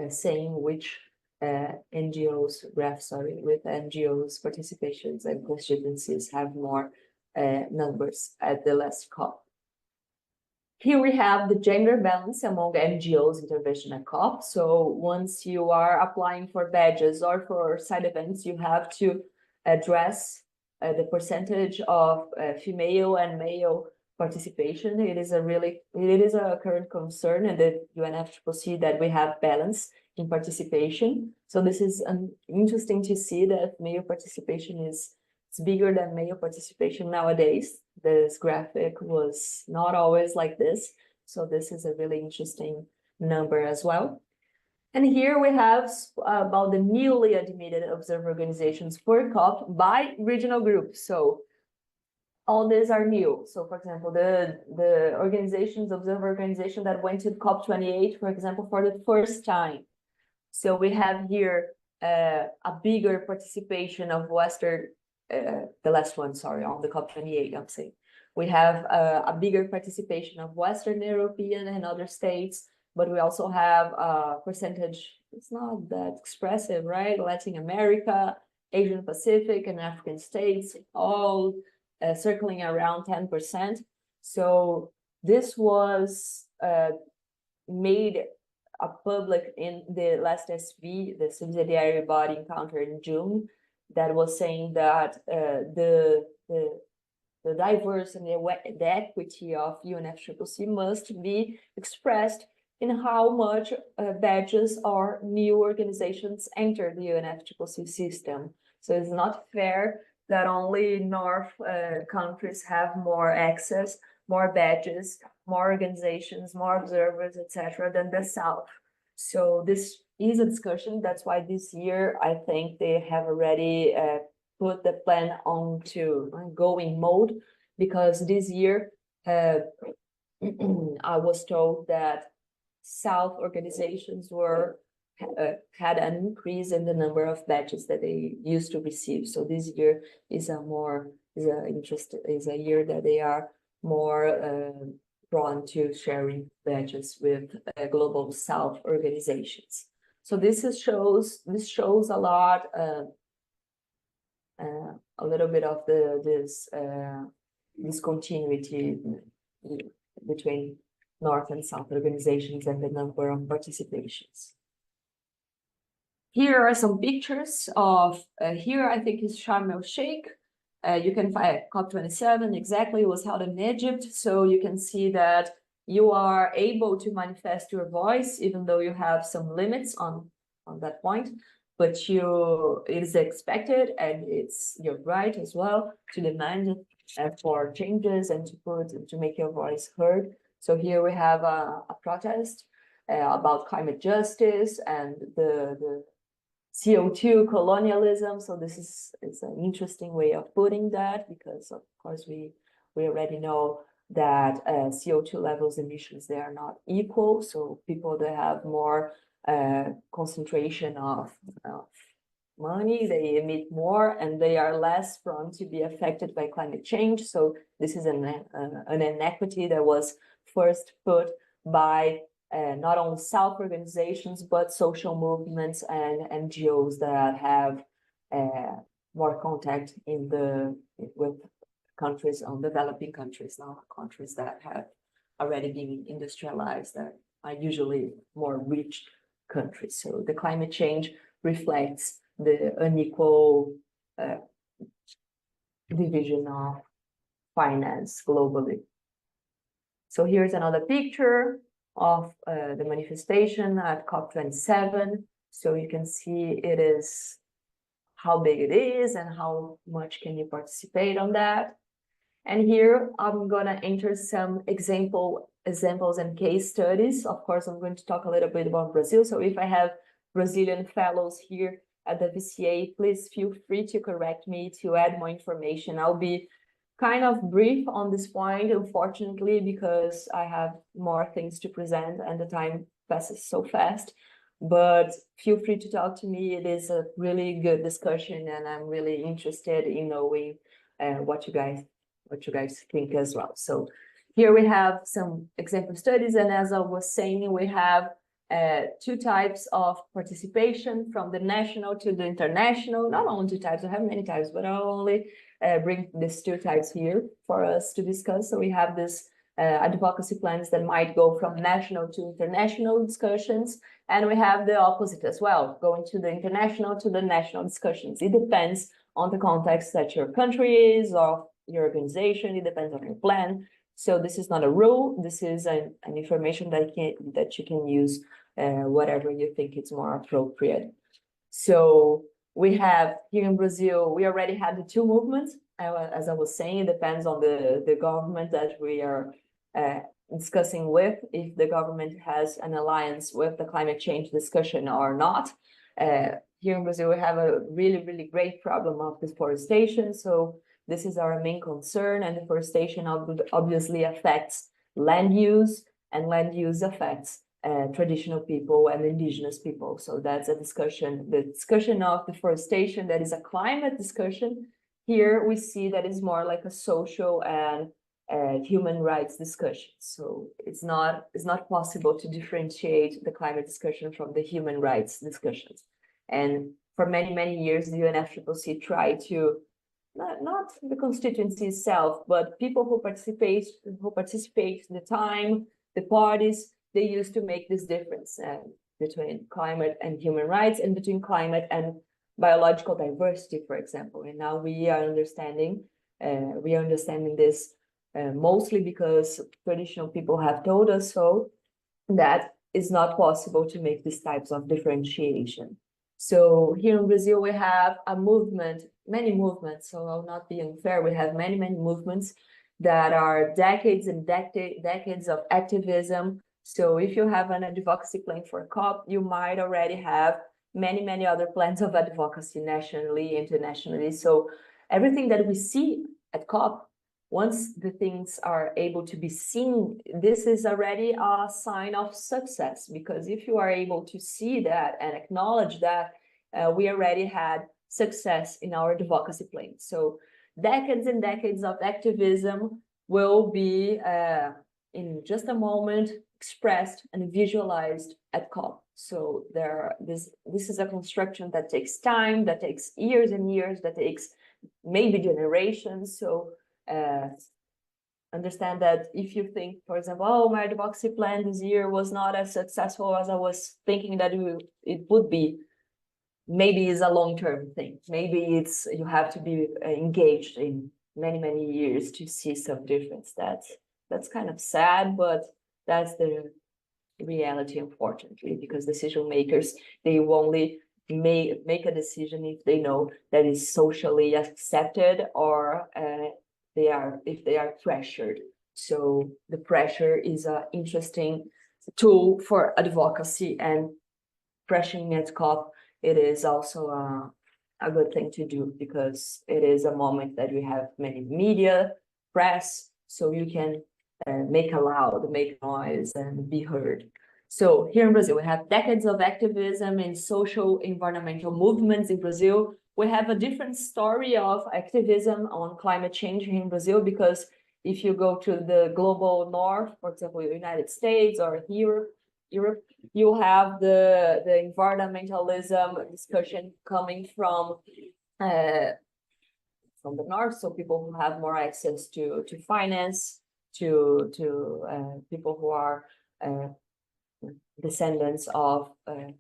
Speaker 2: saying which NGOs, with NGOs participations and constituencies have more numbers at the last COP. Here we have the gender balance among NGOs intervention at COP. So once you are applying for badges or for side events, you have to address the percentage of female and male participation. It is a current concern in the UNFCCC that we have balance in participation. So this is interesting to see that male participation is bigger than male participation nowadays. This graphic was not always like this. So this is a really interesting number as well. And here we have about the newly admitted observer organizations for COP by regional groups. So all these are new. So for example, the observer organization that went to COP28, for example, for the first time. So we have here a bigger participation of Western, the last one, sorry, on the COP28, I'm saying. We have a bigger participation of Western European and other states, but we also have a percentage, it's not that expressive, right? Latin America, Asian Pacific, and African states, all circling around 10%. So this was made public in the last SV, the subsidiary body encounter in June, that was saying that the diverse and the equity of UNFCCC must be expressed in how much badges or new organizations enter the UNFCCC system. So it's not fair that only North countries have more access, more badges, more organizations, more observers, etc., than the South. So this is a discussion. That's why this year, I think they have already put the plan on to going mode, because this year I was told that South organizations had an increase in the number of badges that they used to receive. So this year is a year that they are more drawn to sharing badges with global South organizations. So this shows a lot, a little bit of this continuity between North and South organizations and the number of participations. Here are some pictures of, here I think is Sharm el-Sheikh. You can find COP27 exactly, was held in Egypt. So you can see that you are able to manifest your voice, even though you have some limits on that point. but it is expected, and it's your right as well to demand for changes and to make your voice heard. So here we have a protest about climate justice and the CO2 colonialism. So this is an interesting way of putting that, because of course we already know that CO2 levels emissions, they are not equal. So people that have more concentration of money, they emit more, and they are less prone to be affected by climate change. So this is an inequity that was first put by not only self-organizations, but social movements and NGOs that have more contact with countries, on developing countries, not countries that have already been industrialized, that are usually more rich countries. So the climate change reflects the unequal division of finance globally. So here's another picture of the manifestation at COP27. So you can see it is how big it is and how much can you participate on that. And here I'm gonna enter some examples and case studies. Of course, I'm going to talk a little bit about Brazil. So if I have Brazilian fellows here at the VCA, please feel free to correct me, to add more information. I'll be kind of brief on this point, unfortunately, because I have more things to present and the time passes so fast. But feel free to talk to me. It is a really good discussion, and I'm really interested in knowing what you guys think as well. So here we have some example studies, and as I was saying, we have two types of participation, from the national to the international. Not only two types, I have many types, but I'll only bring these two types here for us to discuss. So we have this advocacy plans that might go from national to international discussions, and we have the opposite as well, going to the international to the national discussions. It depends on the context that your country is, or your organization. It depends on your plan. So this is not a rule. This is an information that you can use whatever you think is more appropriate. So we have here in Brazil, we already had the two movements. As I was saying, it depends on the government that we are discussing with, if the government has an alliance with the climate change discussion or not. Here in Brazil, we have a really, really great problem of deforestation. So this is our main concern, and deforestation obviously affects land use, and land use affects traditional people and indigenous people. So that's a discussion, the discussion of deforestation, that is a climate discussion. Here we see that is more like a social and human rights discussion. So it's not possible to differentiate the climate discussion from the human rights discussions. And for many, many years, the UNFCCC tried to, not the constituency itself, but people who participate, the time, the parties, they used to make this difference between climate and human rights, and between climate and biological diversity, for example. And now we are understanding this mostly because traditional people have told us so, that it's not possible to make these types of differentiation. So here in Brazil, we have a movement, many movements, so I'll not be unfair. We have many, many movements that are decades and decades of activism. So if you have an advocacy plan for COP, you might already have many, many other plans of advocacy nationally, internationally. So everything that we see at COP, once the things are able to be seen, this is already a sign of success, because if you are able to see that and acknowledge that, we already had success in our advocacy plan. So decades and decades of activism will be, in just a moment, expressed and visualized at COP. So this is a construction that takes time, that takes years and years, that takes maybe generations. So understand that if you think, for example, oh, my advocacy plan this year was not as successful as I was thinking that it would be, maybe it's a long-term thing. Maybe it's you have to be engaged in many, many years to see some difference. That's kind of sad, but that's the reality, unfortunately, because decision makers, they only make a decision if they know that is socially accepted or if they are pressured. So the pressure is an interesting tool for advocacy, and pressuring at COP, it is also a good thing to do because it is a moment that we have many media, press, so you can make loud, make noise, and be heard. So here in Brazil, we have decades of activism and social environmental movements in Brazil. We have a different story of activism on climate change here in Brazil, because if you go to the global north, for example, the United States or Europe, you have the environmentalism discussion coming from the north, so people who have more access to finance, to people who are descendants of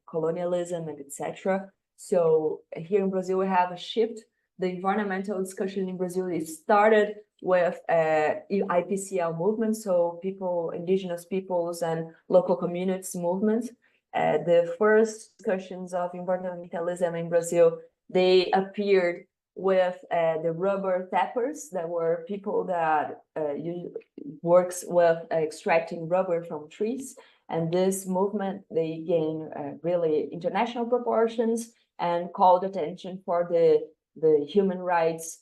Speaker 2: colonialism and etc. So here in Brazil, we have a shift. The environmental discussion in Brazil, it started with IPCL movement, so indigenous peoples and local communities movement. The first discussions of environmentalism in Brazil, they appeared with the rubber tappers, that were people that works with extracting rubber from trees. And this movement, they gained really international proportions and called attention for the human rights,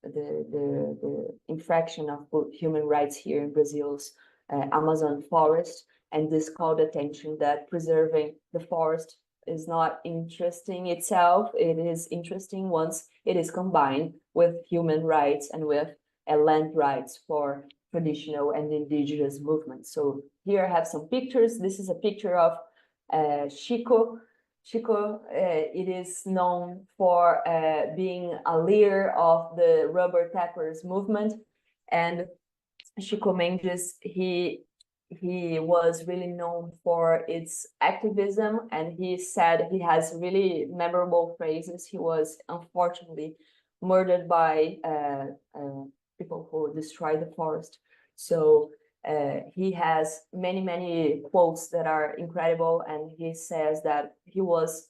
Speaker 2: the infraction of human rights here in Brazil's Amazon forest. And this called attention that preserving the forest is not interesting itself. It is interesting once it is combined with human rights and with land rights for traditional and indigenous movements. So here I have some pictures. This is a picture of Chico. Chico, it is known for being a leader of the rubber tappers movement. And Chico Mendes, he was really known for its activism, and he said he has really memorable phrases. He was unfortunately murdered by people who destroy the forest. So he has many quotes that are incredible, and he says that he was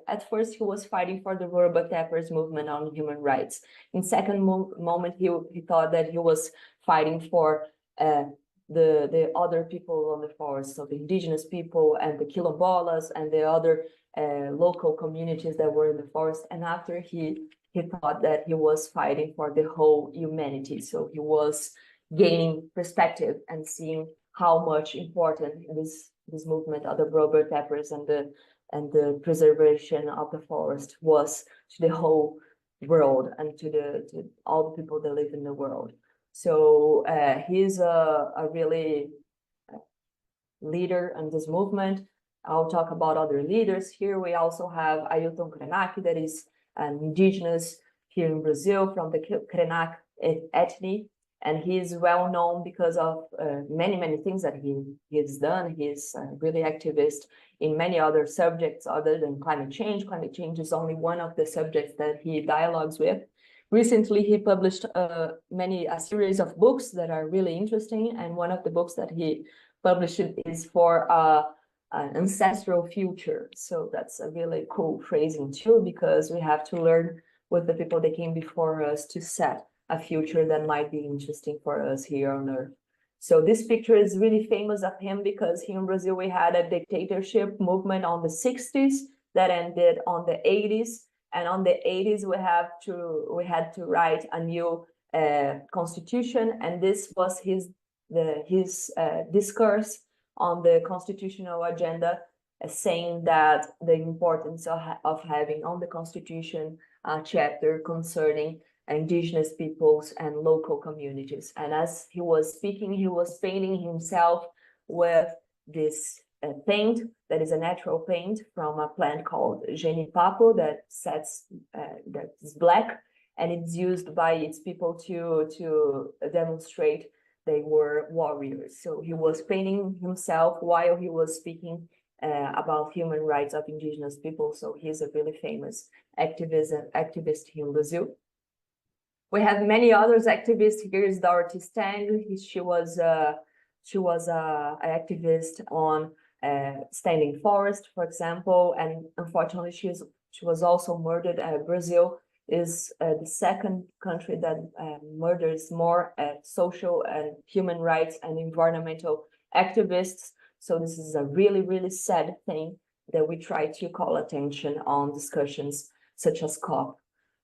Speaker 2: at first he was fighting for the rubber tappers movement on human rights. In second moment, he thought that he was fighting for the other people on the forest, so the indigenous people and the quilombolas and the other local communities that were in the forest. And after he thought that he was fighting for the whole humanity. So he was gaining perspective and seeing how much important this movement of the rubber tappers and the preservation of the forest was to the whole world and to all the people that live in the world. So he's a really leader in this movement. I'll talk about other leaders here. We also have Ailton Krenak, that is an indigenous here in Brazil from the Krenak ethnic, and he is well known because of many things that he has done. He is really activist in many other subjects other than climate change. Climate change is only one of the subjects that he dialogues with. Recently, he published a series of books that are really interesting, and one of the books that he published is for an ancestral future. So that's a really cool phrasing too, because we have to learn with the people that came before us to set a future that might be interesting for us here on Earth. So this picture is really famous of him because here in Brazil we had a dictatorship movement on the 60s that ended on the 80s. And on the 80s, we had to write a new constitution, and this was his discourse on the constitutional agenda, saying that the importance of having on the constitution a chapter concerning indigenous peoples and local communities. And as he was speaking, he was painting himself with this paint that is a natural paint from a plant called genipapo that is black, and it's used by its people to demonstrate they were warriors. So he was painting himself while he was speaking about human rights of indigenous people. So he's a really famous activist here in Brazil. We have many others activists. Here is Dorothy Stang. She was an activist on standing forest, for example, and unfortunately she was also murdered. Brazil is the second country that murders more social and human rights and environmental activists. So this is a really, really sad thing that we try to call attention on discussions such as COP.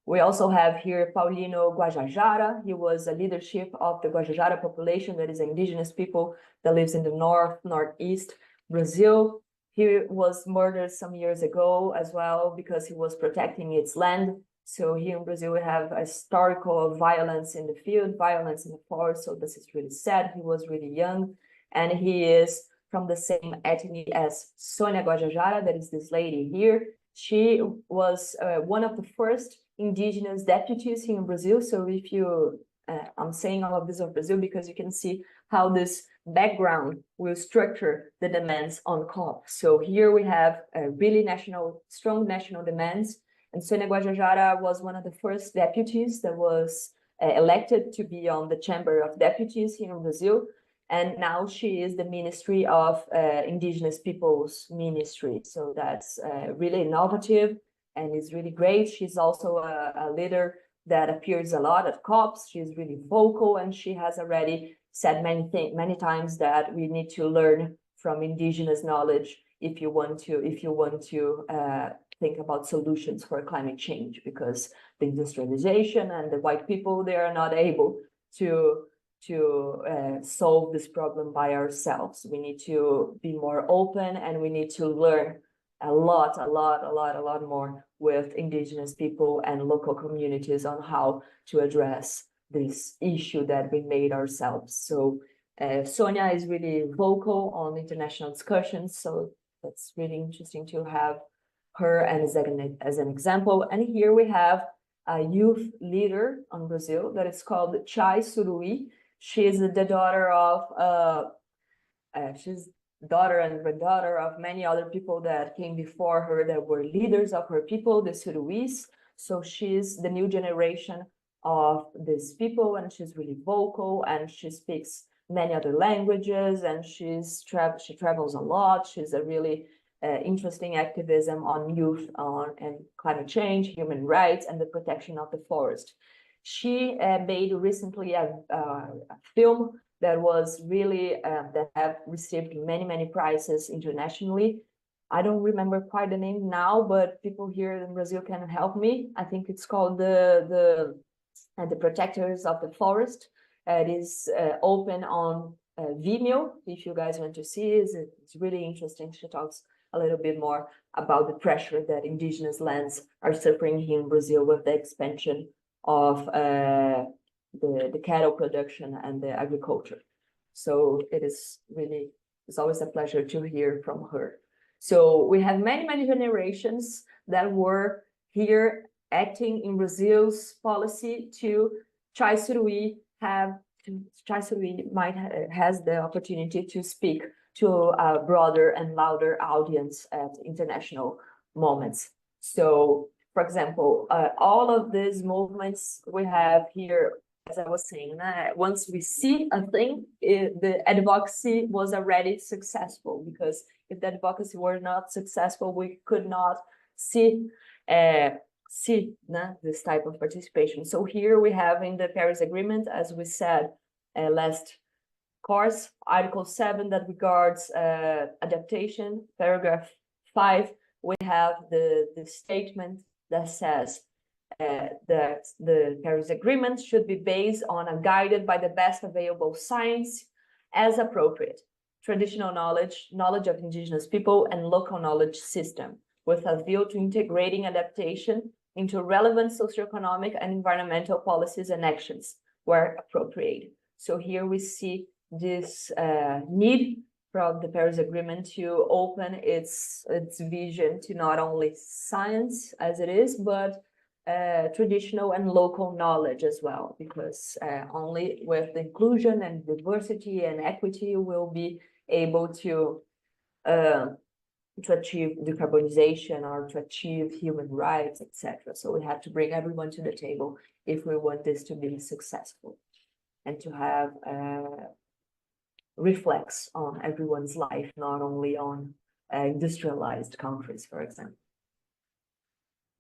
Speaker 2: We also have here Paulino Guajajara. He was a leadership of the Guajajara population, that is indigenous people that lives in the northeast Brazil. He was murdered some years ago as well because he was protecting its land. So here in Brazil, we have a historical violence in the field, violence in the forest. So this is really sad. He was really young, and he is from the same ethnic as Sônia Guajajara, that is this lady here. She was one of the first indigenous deputies here in Brazil. So if you, I'm saying all of this of Brazil because you can see how this background will structure the demands on COP. So here we have really strong national demands. And Sônia Guajajara was one of the first deputies that was elected to be on the Chamber of Deputies here in Brazil. And now she is the Ministry of Indigenous Peoples Ministry. So that's really innovative and is really great. She's also a leader that appears a lot at COPs. She's really vocal, and she has already said many times that we need to learn from indigenous knowledge if you want to think about solutions for climate change, because the industrialization and the white people, they are not able to solve this problem by ourselves. We need to be more open, and we need to learn a lot more with indigenous people and local communities on how to address this issue that we made ourselves. So Sônia is really vocal on international discussions. So that's really interesting to have her as an example. And here we have a youth leader on Brazil that is called Chai Surui. She is the daughter of she's daughter and granddaughter of many other people that came before her that were leaders of her people, the Suruis. So she's the new generation of these people, and she's really vocal, and she speaks many other languages, and she travels a lot. She's a really interesting activism on youth and climate change, human rights, and the protection of the forest. She made recently a film that was really that have received many prizes internationally. I don't remember quite the name now, but people here in Brazil can help me. I think it's called the Protectors of the Forest. It is open on Vimeo. If you guys want to see it, it's really interesting. She talks a little bit more about the pressure that indigenous lands are suffering here in Brazil with the expansion of the cattle production and the agriculture. So it's always a pleasure to hear from her. So we have many generations that were here acting in Brazil's policy to Chai Surui has the opportunity to speak to a broader and louder audience at international moments. So, for example, all of these movements we have here, as I was saying, once we see a thing, the advocacy was already successful, because if the advocacy were not successful, we could not see this type of participation. So here we have in the Paris Agreement, as we said last course, Article 7 that regards adaptation, paragraph 5, we have the statement that says that the Paris Agreement should be based on and guided by the best available science as appropriate, traditional knowledge of indigenous people, and local knowledge system, with a view to integrating adaptation into relevant socioeconomic and environmental policies and actions where appropriate. So here we see this need from the Paris Agreement to open its vision to not only science as it is, but traditional and local knowledge as well, because only with inclusion and diversity and equity will be able to achieve decarbonization or to achieve human rights, etc. So we have to bring everyone to the table if we want this to be successful and to have reflects on everyone's life, not only on industrialized countries, for example.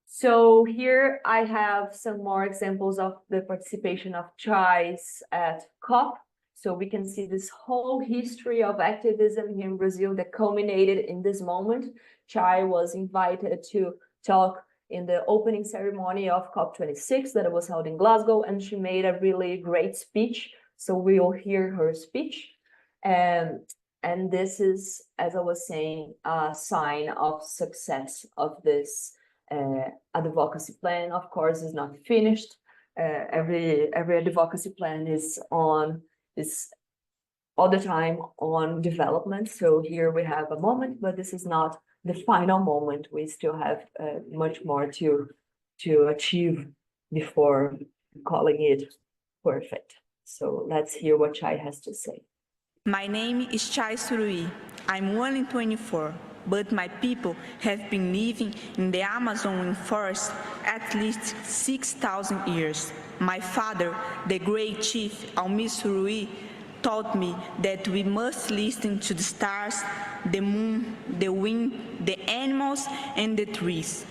Speaker 2: So here I have some more examples of the participation of chais at COP. So we can see this whole history of activism here in Brazil that culminated in this moment. Chai was invited to talk in the opening ceremony of COP26 that was held in Glasgow, and she made a really great speech. So we will hear her speech. And this is, as I was saying, a sign of success of this advocacy plan. Of course, is not finished. Every advocacy plan is all the time on development. So here we have a moment, but this is not the final moment. We still have much more to achieve before calling it perfect. So let's hear what Chai has to say.
Speaker 4: My name is Chai Surui. I'm 1 in 24, but my people have been living in the Amazon forest at least 6,000 years. My father, the great chief Almi Surui, taught me that we must listen to the stars, the moon, the wind, the animals, and the trees.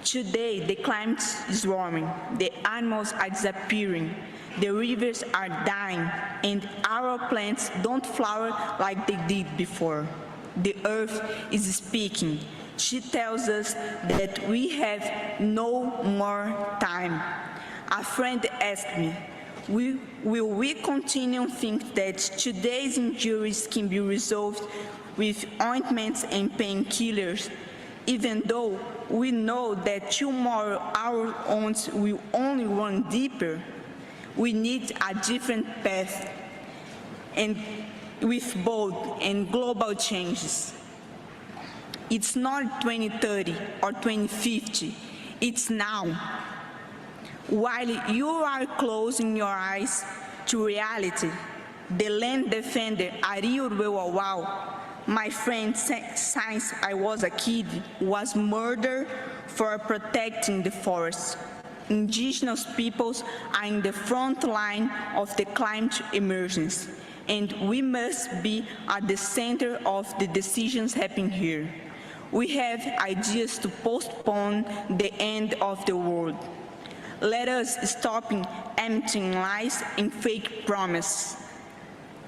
Speaker 4: Today, the climate is warming, the animals are disappearing, the rivers are dying, and our plants don't flower like they did before. The earth is speaking. She tells us that we have no more time. A friend asked me, will we continue to think that today's injuries can be resolved with ointments and painkillers, even though we know that tomorrow our wounds will only run deeper? We need a different path, and with bold and global changes. It's not 2030 or 2050, it's now. While you are closing your eyes to reality, the land defender Arildo Uauau, my friend since I was a kid, was murdered for protecting the forest. Indigenous peoples are in the front line of the climate emergency, and we must be at the center of the decisions happening here. We have ideas to postpone the end of the world. Let us stop emptying lies and fake promises.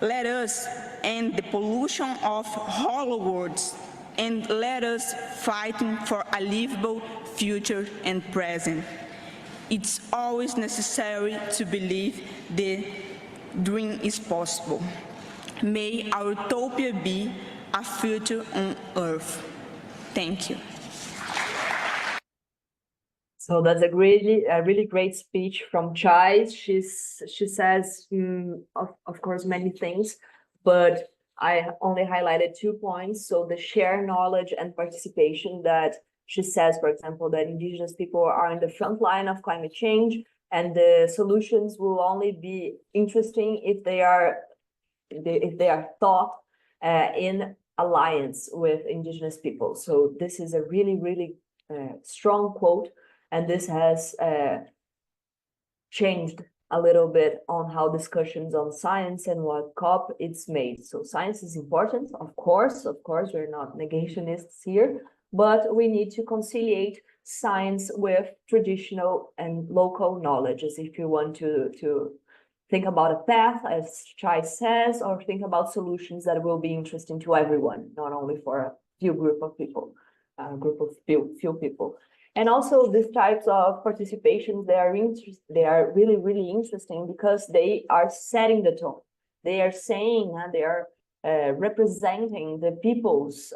Speaker 4: Let us end the pollution of hollow words, and let us fight for a livable future and present. It's always necessary to believe the dream is possible. May our utopia be a future on Earth. Thank you.
Speaker 2: So that's a really great speech from Chai. She says, of course, many things, but I only highlighted 2 points. So the shared knowledge and participation that she says, for example, that indigenous people are in the front line of climate change, and the solutions will only be interesting if they are thought in alliance with indigenous people. So this is a really strong quote, and this has changed a little bit on how discussions on science and what COP it's made. So science is important, of course, we're not negationists here, but we need to conciliate science with traditional and local knowledge, as if you want to think about a path, as Chai says, or think about solutions that will be interesting to everyone, not only for a few group of people, few people. And also these types of participations, they are really interesting because they are setting the tone. They are saying, they are representing the people's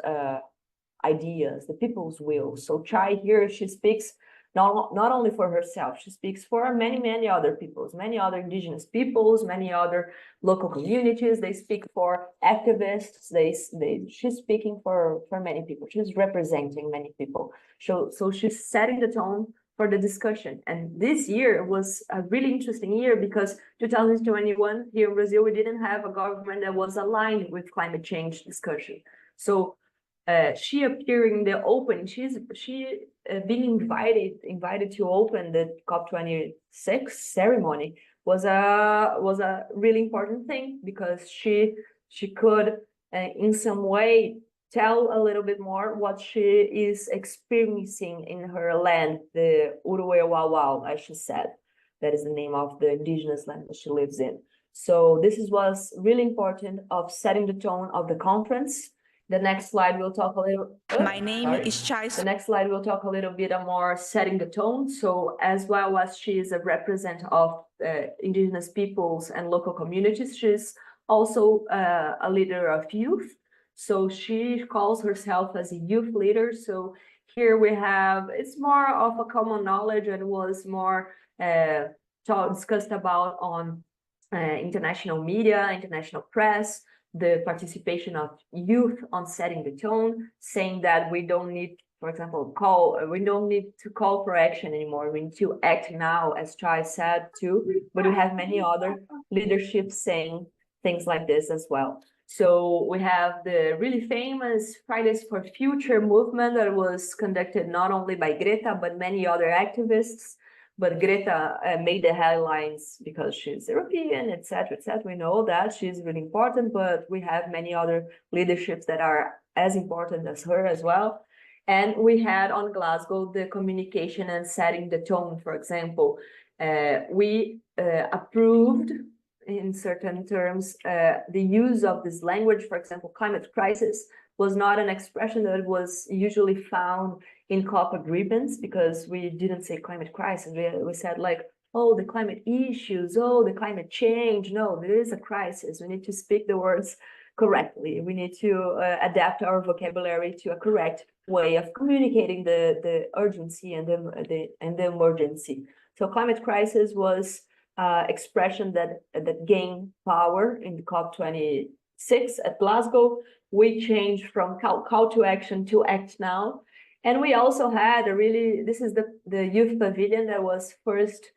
Speaker 2: ideas, the people's will. So Chai here, she speaks not only for herself, she speaks for many other peoples, many other indigenous peoples, many other local communities. They speak for activists. She's speaking for many people. She's representing many people. So she's setting the tone for the discussion. And this year was a really interesting year because 2021 here in Brazil, we didn't have a government that was aligned with climate change discussion. So she appearing in the open, she being invited to open the COP26 ceremony was a really important thing, because she she could in some way tell a little bit more what she is experiencing in her land, the Uruguay, as she said. That is the name of the indigenous land that she lives in. So this was really important of setting the tone of the conference. The next slide we'll talk a little.
Speaker 4: My name is Chai.
Speaker 2: The next slide we'll talk a little bit more setting the tone. So as well as she is a representative of indigenous peoples and local communities, she's also a leader of youth. So she calls herself as a youth leader. So here we have, it's more of a common knowledge and was more discussed about on international media, international press, the participation of youth on setting the tone, saying that we don't need, for example, we don't need to call for action anymore. We need to act now, as Chai said too, but we have many other leaderships saying things like this as well. So we have the really famous Fridays for Future movement that was conducted not only by Greta, but many other activists. But Greta made the headlines because she's European, etc., etc. We know that she's really important, but we have many other leaderships that are as important as her as well. And we had on Glasgow the communication and setting the tone, for example. We approved in certain terms the use of this language. For example, climate crisis was not an expression that was usually found in COP agreements, because we didn't say climate crisis. We said like, oh, the climate issues, oh, the climate change. No, there is a crisis. We need to speak the words correctly. We need to adapt our vocabulary to a correct way of communicating the urgency and the emergency. So climate crisis was expression that gained power in the COP26 at Glasgow. We changed from call to action to act now. And we also had this is the youth pavilion that was first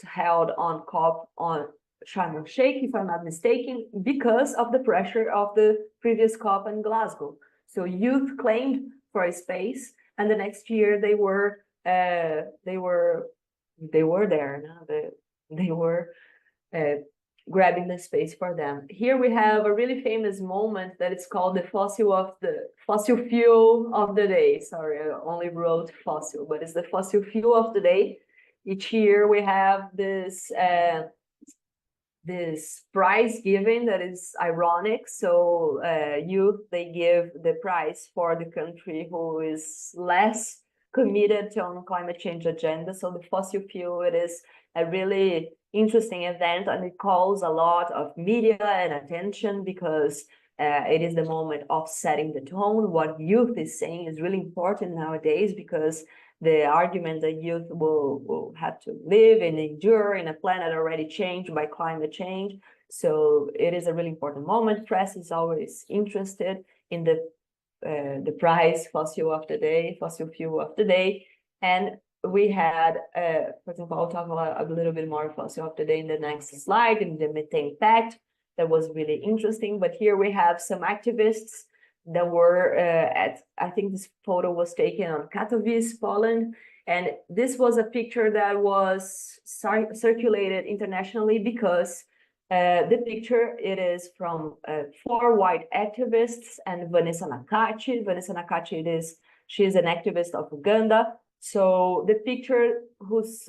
Speaker 2: held on COP on Sharm el-Sheikh, if I'm not mistaken, because of the pressure of the previous COP in Glasgow. So youth claimed for a space, and the next year they were there. They were grabbing the space for them. Here we have a really famous moment that it's called the fossil fuel of the day. Sorry, I only wrote fossil, but it's the fossil fuel of the day. Each year we have this prize given that is ironic. So youth, they give the prize for the country who is less committed to on climate change agenda. So the fossil fuel, it is a really interesting event, and it calls a lot of media and attention because it is the moment of setting the tone. What youth is saying is really important nowadays, because the argument that youth will have to live and endure in a planet already changed by climate change. So it is a really important moment. Press is always interested in the prize fossil fuel of the day. And we had, for example, I'll talk about a little bit more fossil of the day in the next slide, in the methane pact. That was really interesting. But here we have some activists that were I think this photo was taken on Katowice, Poland. And this was a picture that was circulated internationally because the picture, it is from 4 white activists and Vanessa Nakati. Vanessa Nakati, she is an activist of Uganda. So the picture who's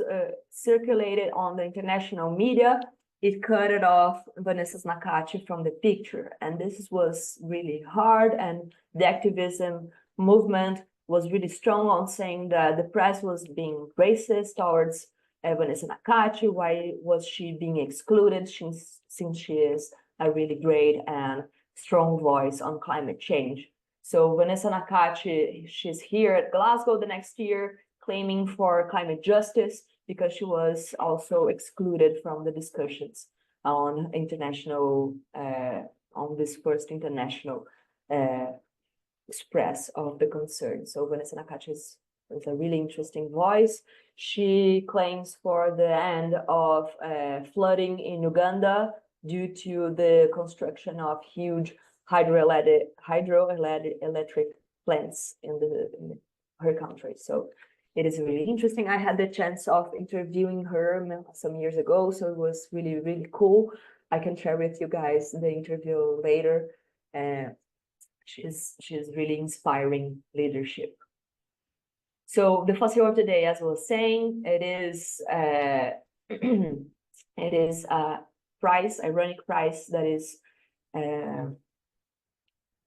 Speaker 2: circulated on the international media, it cut it off Vanessa Nakati from the picture. And this was really hard. And the activism movement was really strong on saying that the press was being racist towards Vanessa Nakati. Why was she being excluded since she is a really great and strong voice on climate change? So Vanessa Nakati, she's here at Glasgow the next year, claiming for climate justice, because she was also excluded from the discussions on international, on this first international express of the concern. So Vanessa Nakati is a really interesting voice. She claims for the end of flooding in Uganda due to the construction of huge hydroelectric plants in her country. So it is really interesting. I had the chance of interviewing her some years ago, so it was really, really cool I can share with you guys the interview later. She's really inspiring leadership. So the fossil of the day, as I was saying, it is it is a price, ironic price that is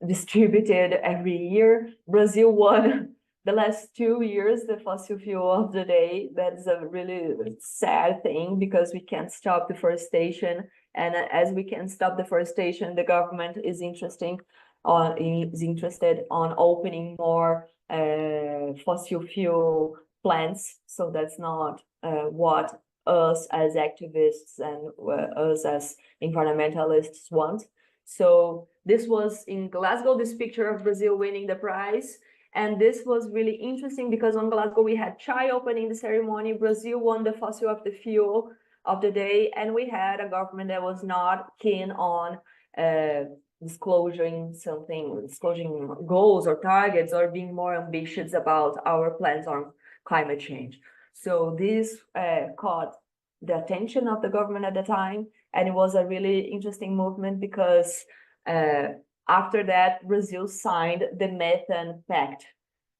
Speaker 2: distributed every year. Brazil won the last 2 years the fossil fuel of the day. That's a really sad thing because we can't stop deforestation, and as we can't stop deforestation, the government is interested on opening more fossil fuel plants. So that's not what us as activists and us as environmentalists want. So this was in Glasgow, this picture of Brazil winning the prize. And this was really interesting because on Glasgow, we had chai opening the ceremony. Brazil won the fossil of the fuel of the day. And we had a government that was not keen on disclosing goals or targets or being more ambitious about our plans on climate change. So this caught the attention of the government at the time. And it was a really interesting movement because after that, Brazil signed the Methane Pact.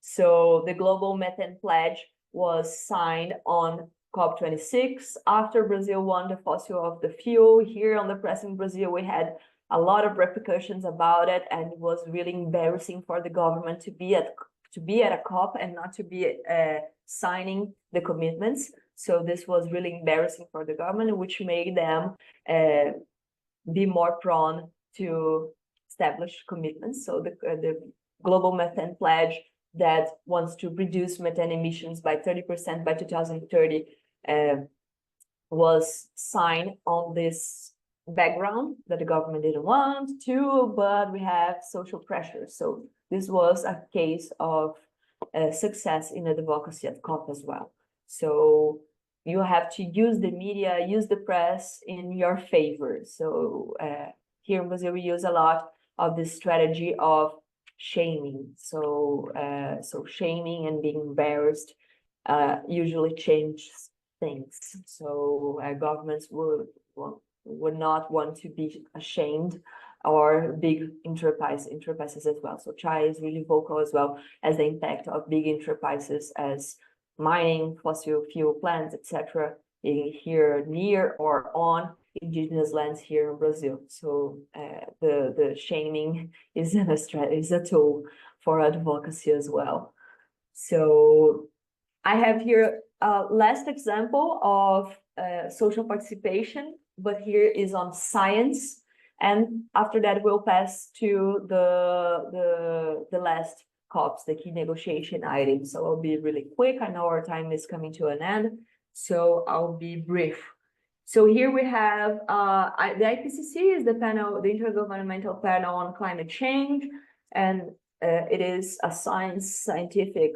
Speaker 2: So the Global Methane Pledge was signed on COP26 after Brazil won the fossil of the fuel. Here on the press in Brazil, we had a lot of repercussions about it, and it was really embarrassing for the government to be at a COP and not to be signing the commitments. So this was really embarrassing for the government, which made them be more prone to establish commitments. So the Global Methane Pledge that wants to reduce methane emissions by 30% by 2030 was signed on this background that the government didn't want to, but we have social pressure. So this was a case of success in advocacy at COP as well. So you have to use the media, use the press in your favor. So here in Brazil, we use a lot of this strategy of shaming. So shaming and being embarrassed usually changes things. So governments would not want to be ashamed, or big enterprises as well. So chai is really vocal as well as the impact of big enterprises as mining, fossil fuel plants, etc., here near or on indigenous lands here in Brazil. So the shaming is a tool for advocacy as well. So I have here a last example of social participation, but here is on science. And after that, we'll pass to the last COPs, the key negotiation items. So I'll be really quick. I know our time is coming to an end, so I'll be brief. So here we have the IPCC is the panel, the Intergovernmental Panel on Climate Change, and it is a scientific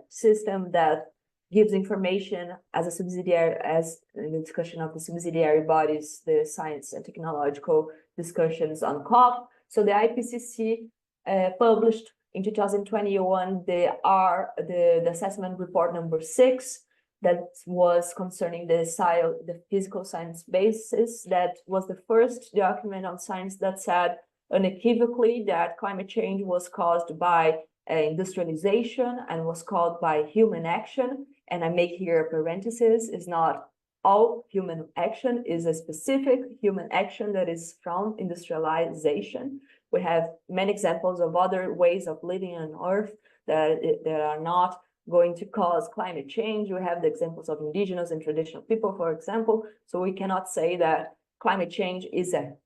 Speaker 2: system that gives information as a subsidiary, as in the discussion of the subsidiary bodies, the science and technological discussions on COP. So the IPCC published in 2021 the assessment report number 6 that was concerning the physical science basis. That was the first document on science that said unequivocally that climate change was caused by industrialization and was caused by human action. And I make here a parenthesis, is not all human action, is a specific human action that is from industrialization. We have many examples of other ways of living on Earth that are not going to cause climate change. We have the examples of indigenous and traditional people, for example. So we cannot say that climate change is a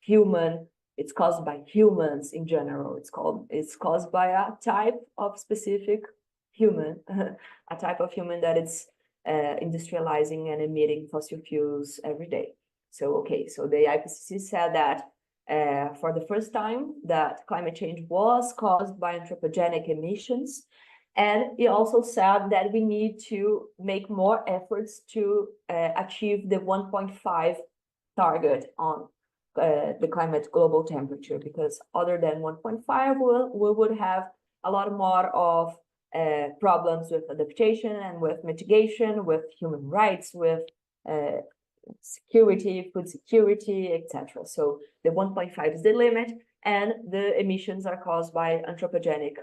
Speaker 2: human, it's caused by humans in general. It's caused by a type of specific human, a type of human that is industrializing and emitting fossil fuels every day. So, okay, so the IPCC said that for the first time that climate change was caused by anthropogenic emissions. And it also said that we need to make more efforts to achieve the 1.5 target on the climate global temperature, because other than 1.5, we would have a lot more of problems with adaptation and with mitigation, with human rights, with security, food security, etc. So the 1.5 is the limit, and the emissions are caused by anthropogenic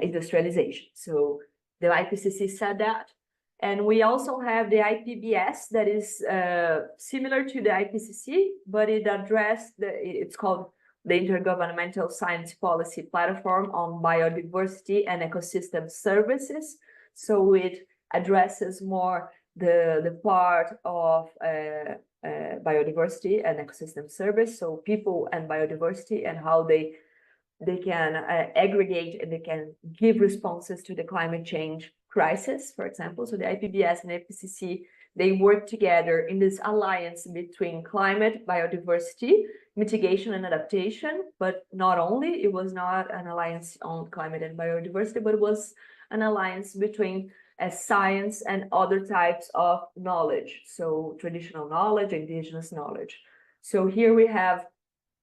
Speaker 2: industrialization. So the IPCC said that. And we also have the IPBS that is similar to the IPCC, but it addressed, it's called the Intergovernmental Science Policy Platform on Biodiversity and Ecosystem Services. So it addresses more the part of biodiversity and ecosystem service, so people and biodiversity, and how they can aggregate and they can give responses to the climate change crisis, for example. So the IPBS and IPCC, they work together in this alliance between climate, biodiversity, mitigation and adaptation, but not only, it was not an alliance on climate and biodiversity, but it was an alliance between science and other types of knowledge. So traditional knowledge, indigenous knowledge. So here we have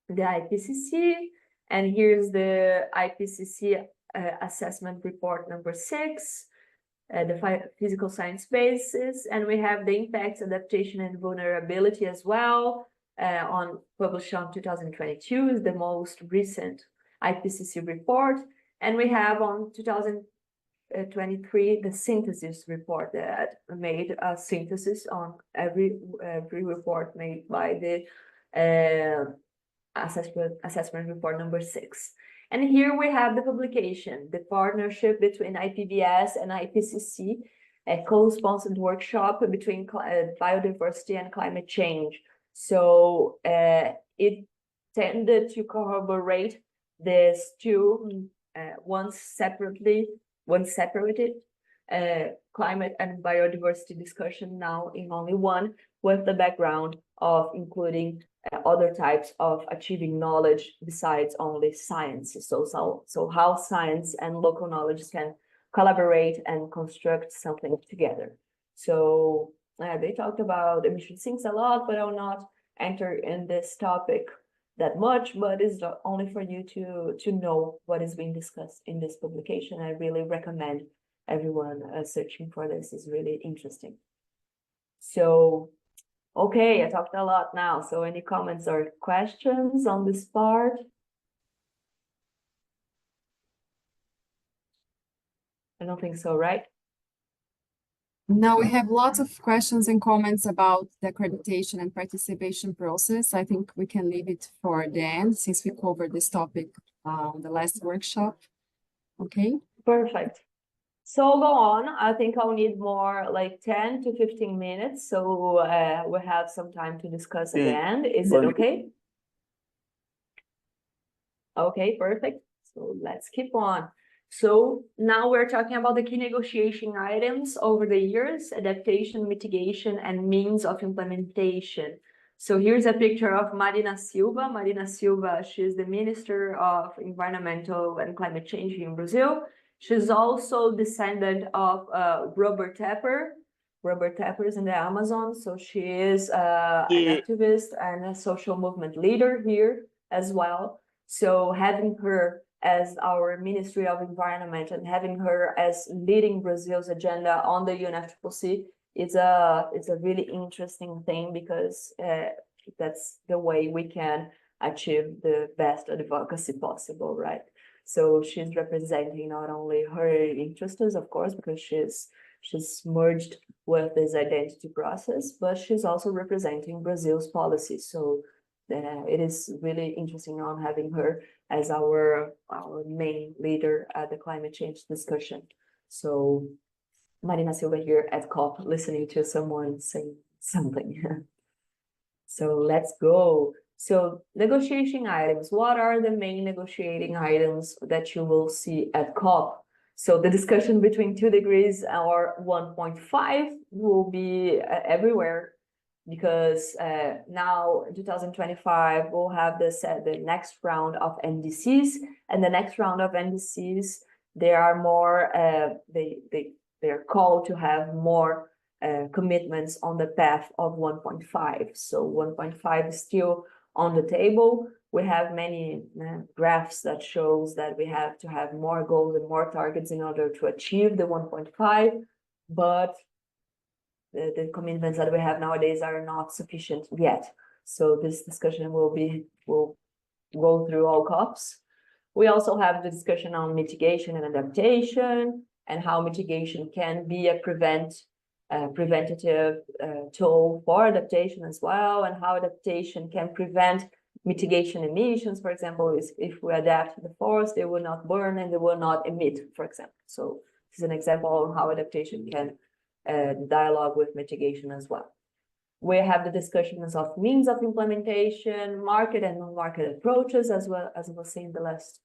Speaker 2: the IPCC, and here's the IPCC assessment report number 6, the physical science basis, and we have the impacts, adaptation, and vulnerability as well, published on 2022 is the most recent IPCC report, and we have on 2023 the synthesis report that made a synthesis on every report made by the assessment report number 6. And here we have the publication, the partnership between IPBS and IPCC, a co-sponsored workshop between biodiversity and climate change. So it tended to corroborate these two, one separated climate and biodiversity discussion now in only one, with the background of including other types of achieving knowledge besides only science. So how science and local knowledge can collaborate and construct something together. So they talked about emission sinks a lot, but I will not enter in this topic that much, but it's only for you to know what is being discussed in this publication. I really recommend everyone searching for this. It's really interesting. So, okay, I talked a lot now. So any comments or questions on this part? I don't think so, right?
Speaker 3: No, we have lots of questions and comments about the accreditation and participation process. I think we can leave it for the end since we covered this topic on the last workshop. Okay.
Speaker 2: Perfect. So go on. I think I'll need more like 10 to 15 minutes. So we have some time to discuss at the end. Is it okay? Okay, perfect. So let's keep on. So now we're talking about the key negotiation items over the years, adaptation, mitigation, and means of implementation. So here's a picture of Marina Silva. Marina Silva, she's the Minister of Environmental and Climate Change in Brazil. She's also descendant of rubber tappers in the Amazon. So she is an activist and a social movement leader here as well. So having her as our Ministry of Environment and having her as leading Brazil's agenda on the UNFCCC is a really interesting thing, because that's the way we can achieve the best advocacy possible, right? So she's representing not only her interests, of course, because she's merged with this identity process, but she's also representing Brazil's policies. So it is really interesting on having her as our main leader at the climate change discussion. So Marina Silva here at COP, listening to someone saying something. So let's go. So negotiating items. What are the main negotiating items that you will see at COP? So the discussion between 2 degrees or 1.5 will be everywhere, because now in 2025 we'll have the next round of NDCs, and the next round of NDCs, they are more they're called to have more commitments on the path of 1.5. So 1.5 is still on the table. We have many graphs that shows that we have to have more goals and more targets in order to achieve the 1.5, but the commitments that we have nowadays are not sufficient yet. So this discussion will go through all COPs. We also have the discussion on mitigation and adaptation, and how mitigation can be a preventative tool for adaptation as well, and how adaptation can prevent mitigation emissions. For example, if we adapt the forest, they will not burn and they will not emit, for example. So this is an example of how adaptation can dialogue with mitigation as well. We have the discussions of means of implementation, market and non-market approaches, as well as was seen in the last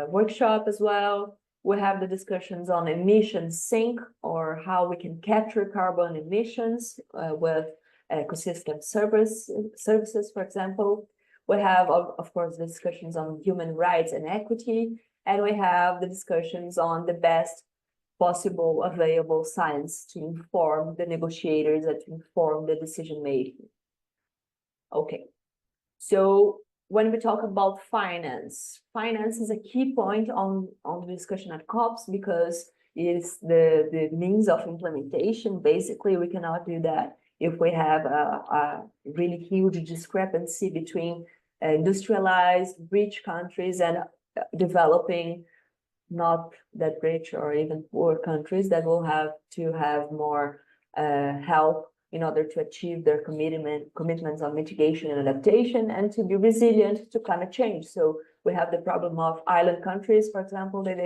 Speaker 2: workshop as well. We have the discussions on emission sink, or how we can capture carbon emissions with ecosystem services, for example. We have, of course, the discussions on human rights and equity, and we have the discussions on the best possible available science to inform the negotiators and to inform the decision making. Okay, so when we talk about finance is a key point on the discussion at COPs, because it's the means of implementation. Basically, we cannot do that if we have a really huge discrepancy between industrialized, rich countries and developing, not that rich or even poor countries, that will have to have more help in order to achieve their commitments on mitigation and adaptation, and to be resilient to climate change. So we have the problem of island countries, for example, that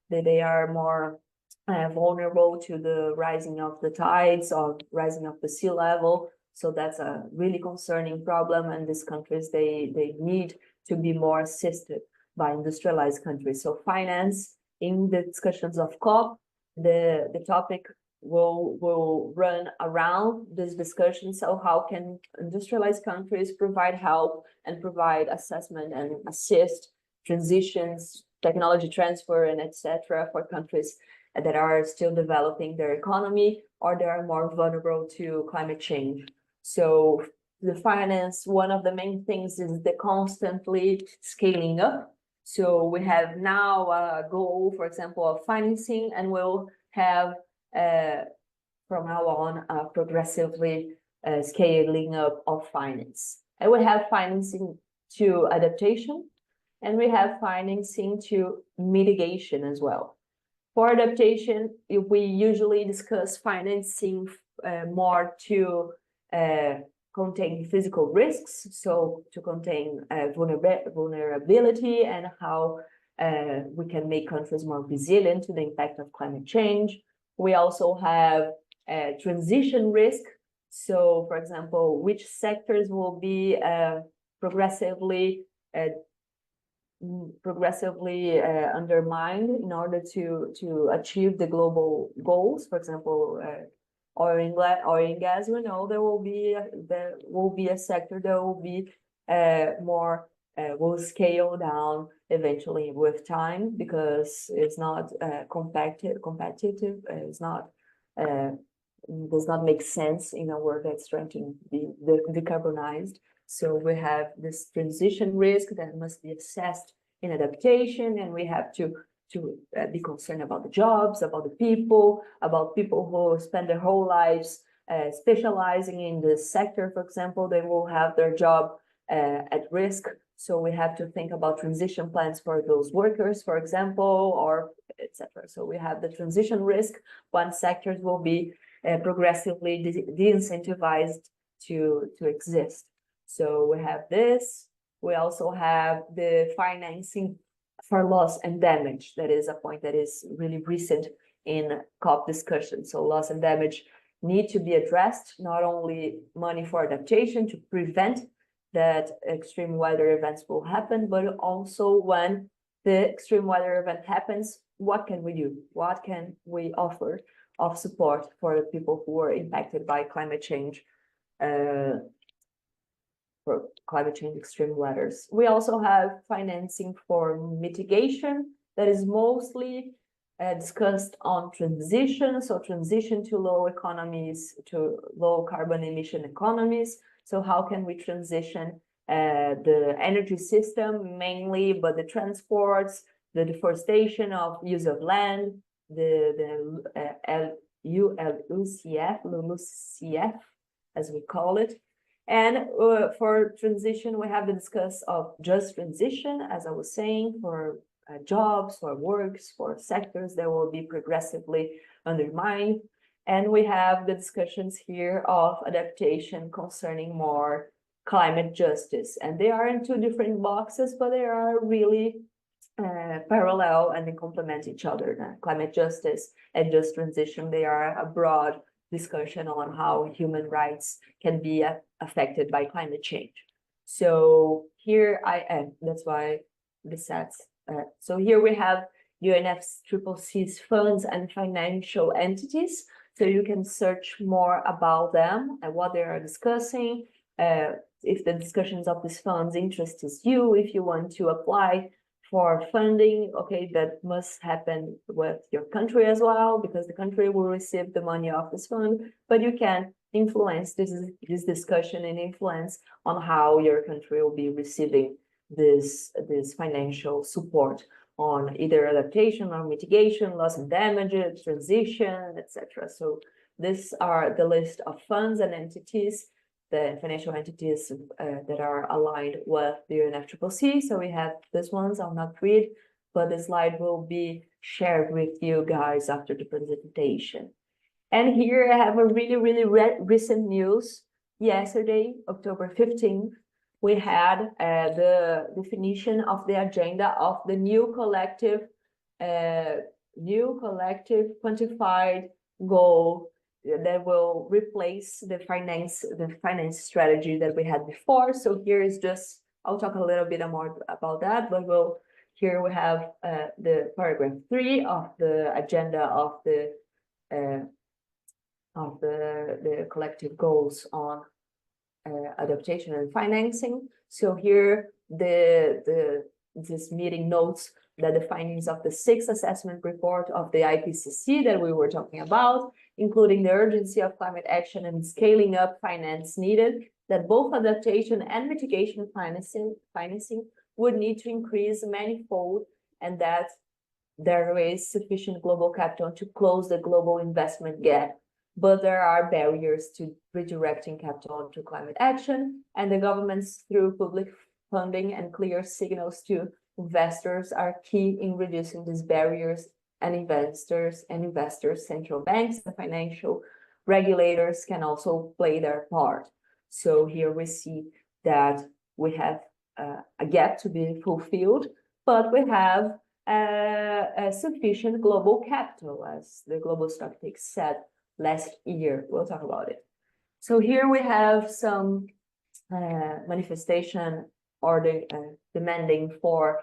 Speaker 2: they are more vulnerable to the rising of the tides or rising of the sea level. So that's a really concerning problem, and these countries, they need to be more assisted by industrialized countries. So finance, in the discussions of COP, the topic will run around this discussion. So how can industrialized countries provide help and provide assessment and assist transitions, technology transfer, and etc. for countries that are still developing their economy, or they are more vulnerable to climate change. So the finance, one of the main things is the constantly scaling up. So we have now a goal, for example, of financing, and we'll have from now on progressively scaling up of finance. And we have financing to adaptation, and we have financing to mitigation as well. For adaptation, we usually discuss financing more to contain physical risks, so to contain vulnerability, and how we can make countries more resilient to the impact of climate change. We also have transition risk. So, for example, which sectors will be progressively undermined in order to achieve the global goals. For example, oil and gas, we know there will be a sector that will be will scale down eventually with time, because it's not competitive. It's not does not make sense in a world that's trying to be decarbonized. So we have this transition risk that must be assessed in adaptation, and we have to be concerned about the jobs, about the people, who spend their whole lives specializing in this sector. For example, they will have their job at risk. So we have to think about transition plans for those workers, for example, or etc. So we have the transition risk. One sectors will be progressively de-incentivized to exist. So we have this. We also have the financing for loss and damage. That is a point that is really recent in COP discussion. So loss and damage need to be addressed, not only money for adaptation to prevent that extreme weather events will happen, but also when the extreme weather event happens, what can we do? What can we offer of support for the people who are impacted by climate change, extreme weathers? We also have financing for mitigation that is mostly discussed on transition. So transition to low carbon emission economies. So how can we transition the energy system mainly, but the transports, the deforestation of use of land, the LULUCF, as we call it. And for transition, we have the discuss of just transition, as I was saying, for jobs, for works, for sectors that will be progressively undermined. And we have the discussions here of adaptation concerning more climate justice. And they are in two different boxes, but they are really parallel and they complement each other. Climate justice and just transition, they are a broad discussion on how human rights can be affected by climate change. So here I am, that's why this sets. So here we have UNFCCC's funds and financial entities. So you can search more about them and what they are discussing. If the discussions of these funds interests you, if you want to apply for funding, okay, that must happen with your country as well, because the country will receive the money of this fund, but you can influence this discussion and influence on how your country will be receiving this financial support on either adaptation or mitigation, loss and damages, transition, etc. So these are the list of funds and entities, the financial entities that are aligned with the UNFCCC. So we have these ones, I'll not read, but the slide will be shared with you guys after the presentation. And here I have a really recent news. Yesterday, October 15th, we had the definition of the agenda of the new collective quantified goal that will replace the finance strategy that we had before. So here is just, I'll talk a little bit more about that, but here we have the paragraph 3 of the agenda of the collective goals on adaptation and financing. So here this meeting notes that the findings of the 6th assessment report of the IPCC that we were talking about, including the urgency of climate action and scaling up finance needed, that both adaptation and mitigation financing would need to increase manifold, and that there is sufficient global capital to close the global investment gap. But there are barriers to redirecting capital to climate action, and the governments, through public funding and clear signals to investors, are key in reducing these barriers, and investors, central banks, and financial regulators can also play their part. So here we see that we have a gap to be fulfilled, but we have a sufficient global capital, as the Global Stocktake said last year. We'll talk about it. So here we have some manifestation or demanding for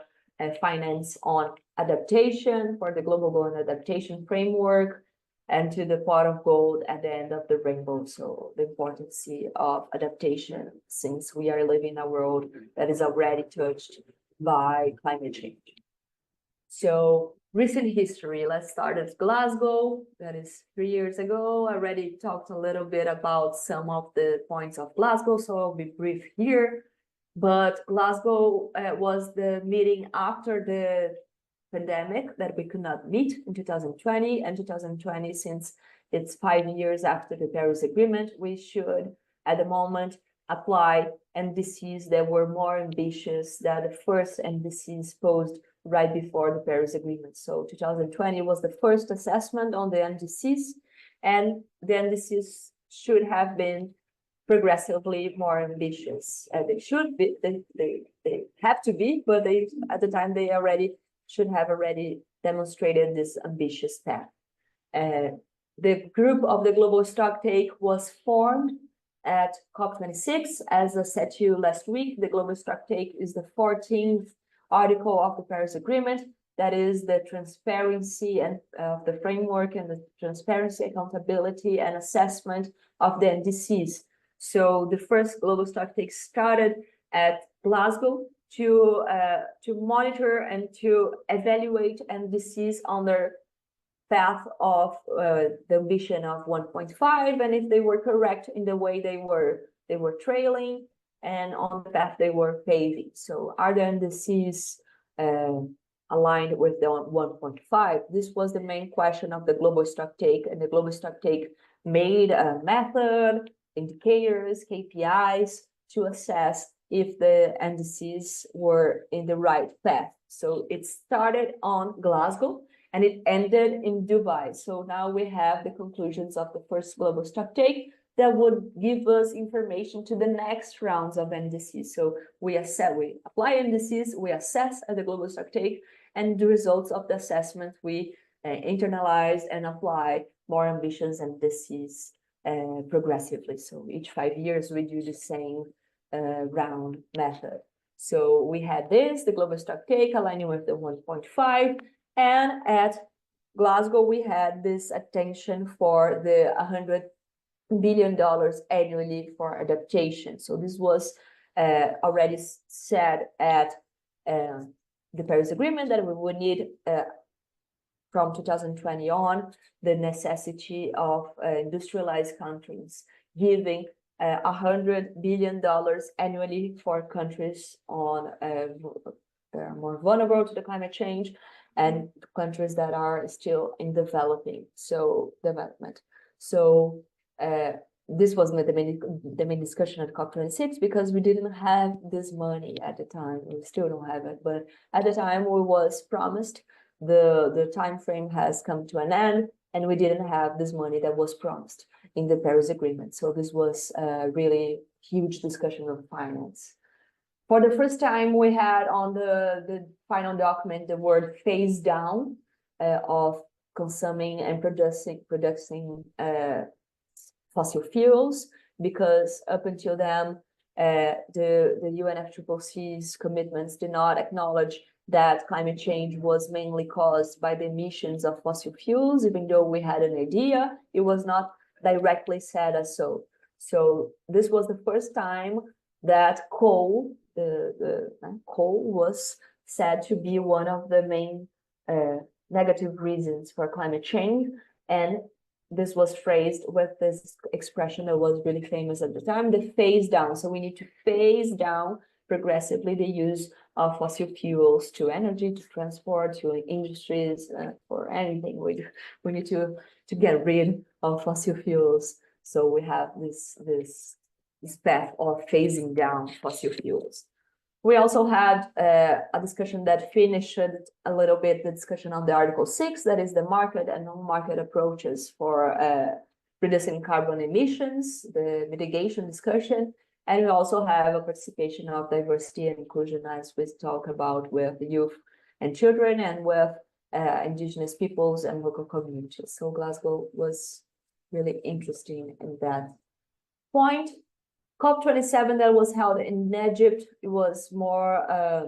Speaker 2: finance on adaptation, for the global goal and adaptation framework, and to the pot of gold at the end of the rainbow. So the importance of adaptation, since we are living in a world that is already touched by climate change. So recent history, let's start at Glasgow. That is 3 years ago. I already talked a little bit about some of the points of Glasgow, so I'll be brief here. But Glasgow was the meeting after the pandemic that we could not meet in 2020, and 2020, since it's 5 years after the Paris Agreement, we should at the moment apply NDCs that were more ambitious than the first NDCs posed right before the Paris Agreement. So 2020 was the first assessment on the NDCs, and the NDCs should have been progressively more ambitious. They should be, they have to be, but they, at the time, they should have already demonstrated this ambitious path. The group of the Global Stocktake was formed at COP26. As I said to you last week, the Global Stocktake is the 14th article of the Paris Agreement. That is the transparency and the framework and the transparency, accountability, and assessment of the NDCs. So the first Global Stocktake started at Glasgow to monitor and to evaluate NDCs on their path of the ambition of 1.5, and if they were correct in the way they were trailing and on the path they were paving. So are the NDCs aligned with the 1.5. This was the main question of the global stocktake, and the global stocktake made a method, indicators, KPIs to assess if the indices were in the right path. So it started on Glasgow and it ended in Dubai. So now we have the conclusions of the first global stocktake that would give us information to the next rounds of indices. So we apply indices, we assess at the global stocktake, and the results of the assessment we internalize and apply more ambitious indices progressively. So each 5 years we do the same round method. So we had the global stocktake aligning with the 1.5, and at Glasgow we had this attention for the $100 billion annually for adaptation. So this was already said at the Paris Agreement that we would need from 2020 on the necessity of industrialized countries giving $100 billion annually for countries on more vulnerable to the climate change and countries that are still in development. So this wasn't the main discussion at COP26 because we didn't have this money at the time. We still don't have it, but at the time we was promised. The time frame has come to an end, and we didn't have this money that was promised in the Paris Agreement. So this was a really huge discussion of finance. For the first time, we had on the final document the word phase down of consuming and producing fossil fuels, because up until then, the UNFCCC's commitments did not acknowledge that climate change was mainly caused by the emissions of fossil fuels. Even though we had an idea, it was not directly said as so. So this was the first time that coal was said to be one of the main negative reasons for climate change, and this was phrased with this expression that was really famous at the time, the phase down. So we need to phase down progressively the use of fossil fuels to energy, to transport, to industries, for anything. We need to get rid of fossil fuels. So we have this path of phasing down fossil fuels. We also had a discussion that finished a little bit the discussion on the Article 6, that is the market and non-market approaches for reducing carbon emissions, the mitigation discussion. And we also have a participation of diversity and inclusion, as we talk about with the youth and children and with indigenous peoples and local communities. So Glasgow was really interesting in that point. COP27 that was held in Egypt, it was more,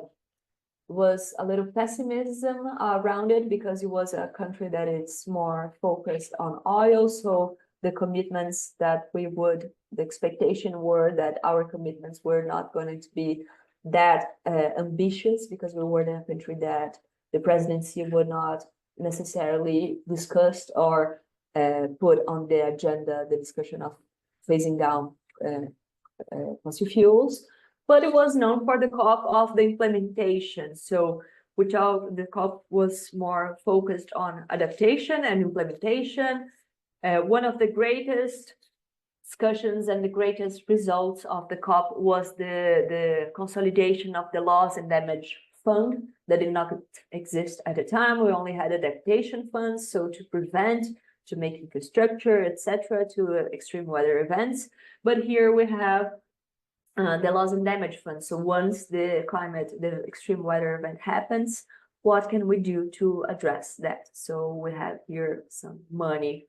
Speaker 2: was a little pessimism around it because it was a country that is more focused on oil. So the commitments that the expectation were that our commitments were not going to be that ambitious, because we were in a country that the presidency would not necessarily discuss or put on the agenda the discussion of phasing down fossil fuels, but it was known for the COP of the implementation. So the COP was more focused on adaptation and implementation. One of the greatest discussions and the greatest results of the COP was the consolidation of the loss and damage fund that did not exist at the time. We only had adaptation funds, so to prevent, to make infrastructure, etc., to extreme weather events. But here we have the loss and damage fund. So once the extreme weather event happens, what can we do to address that? So we have here some money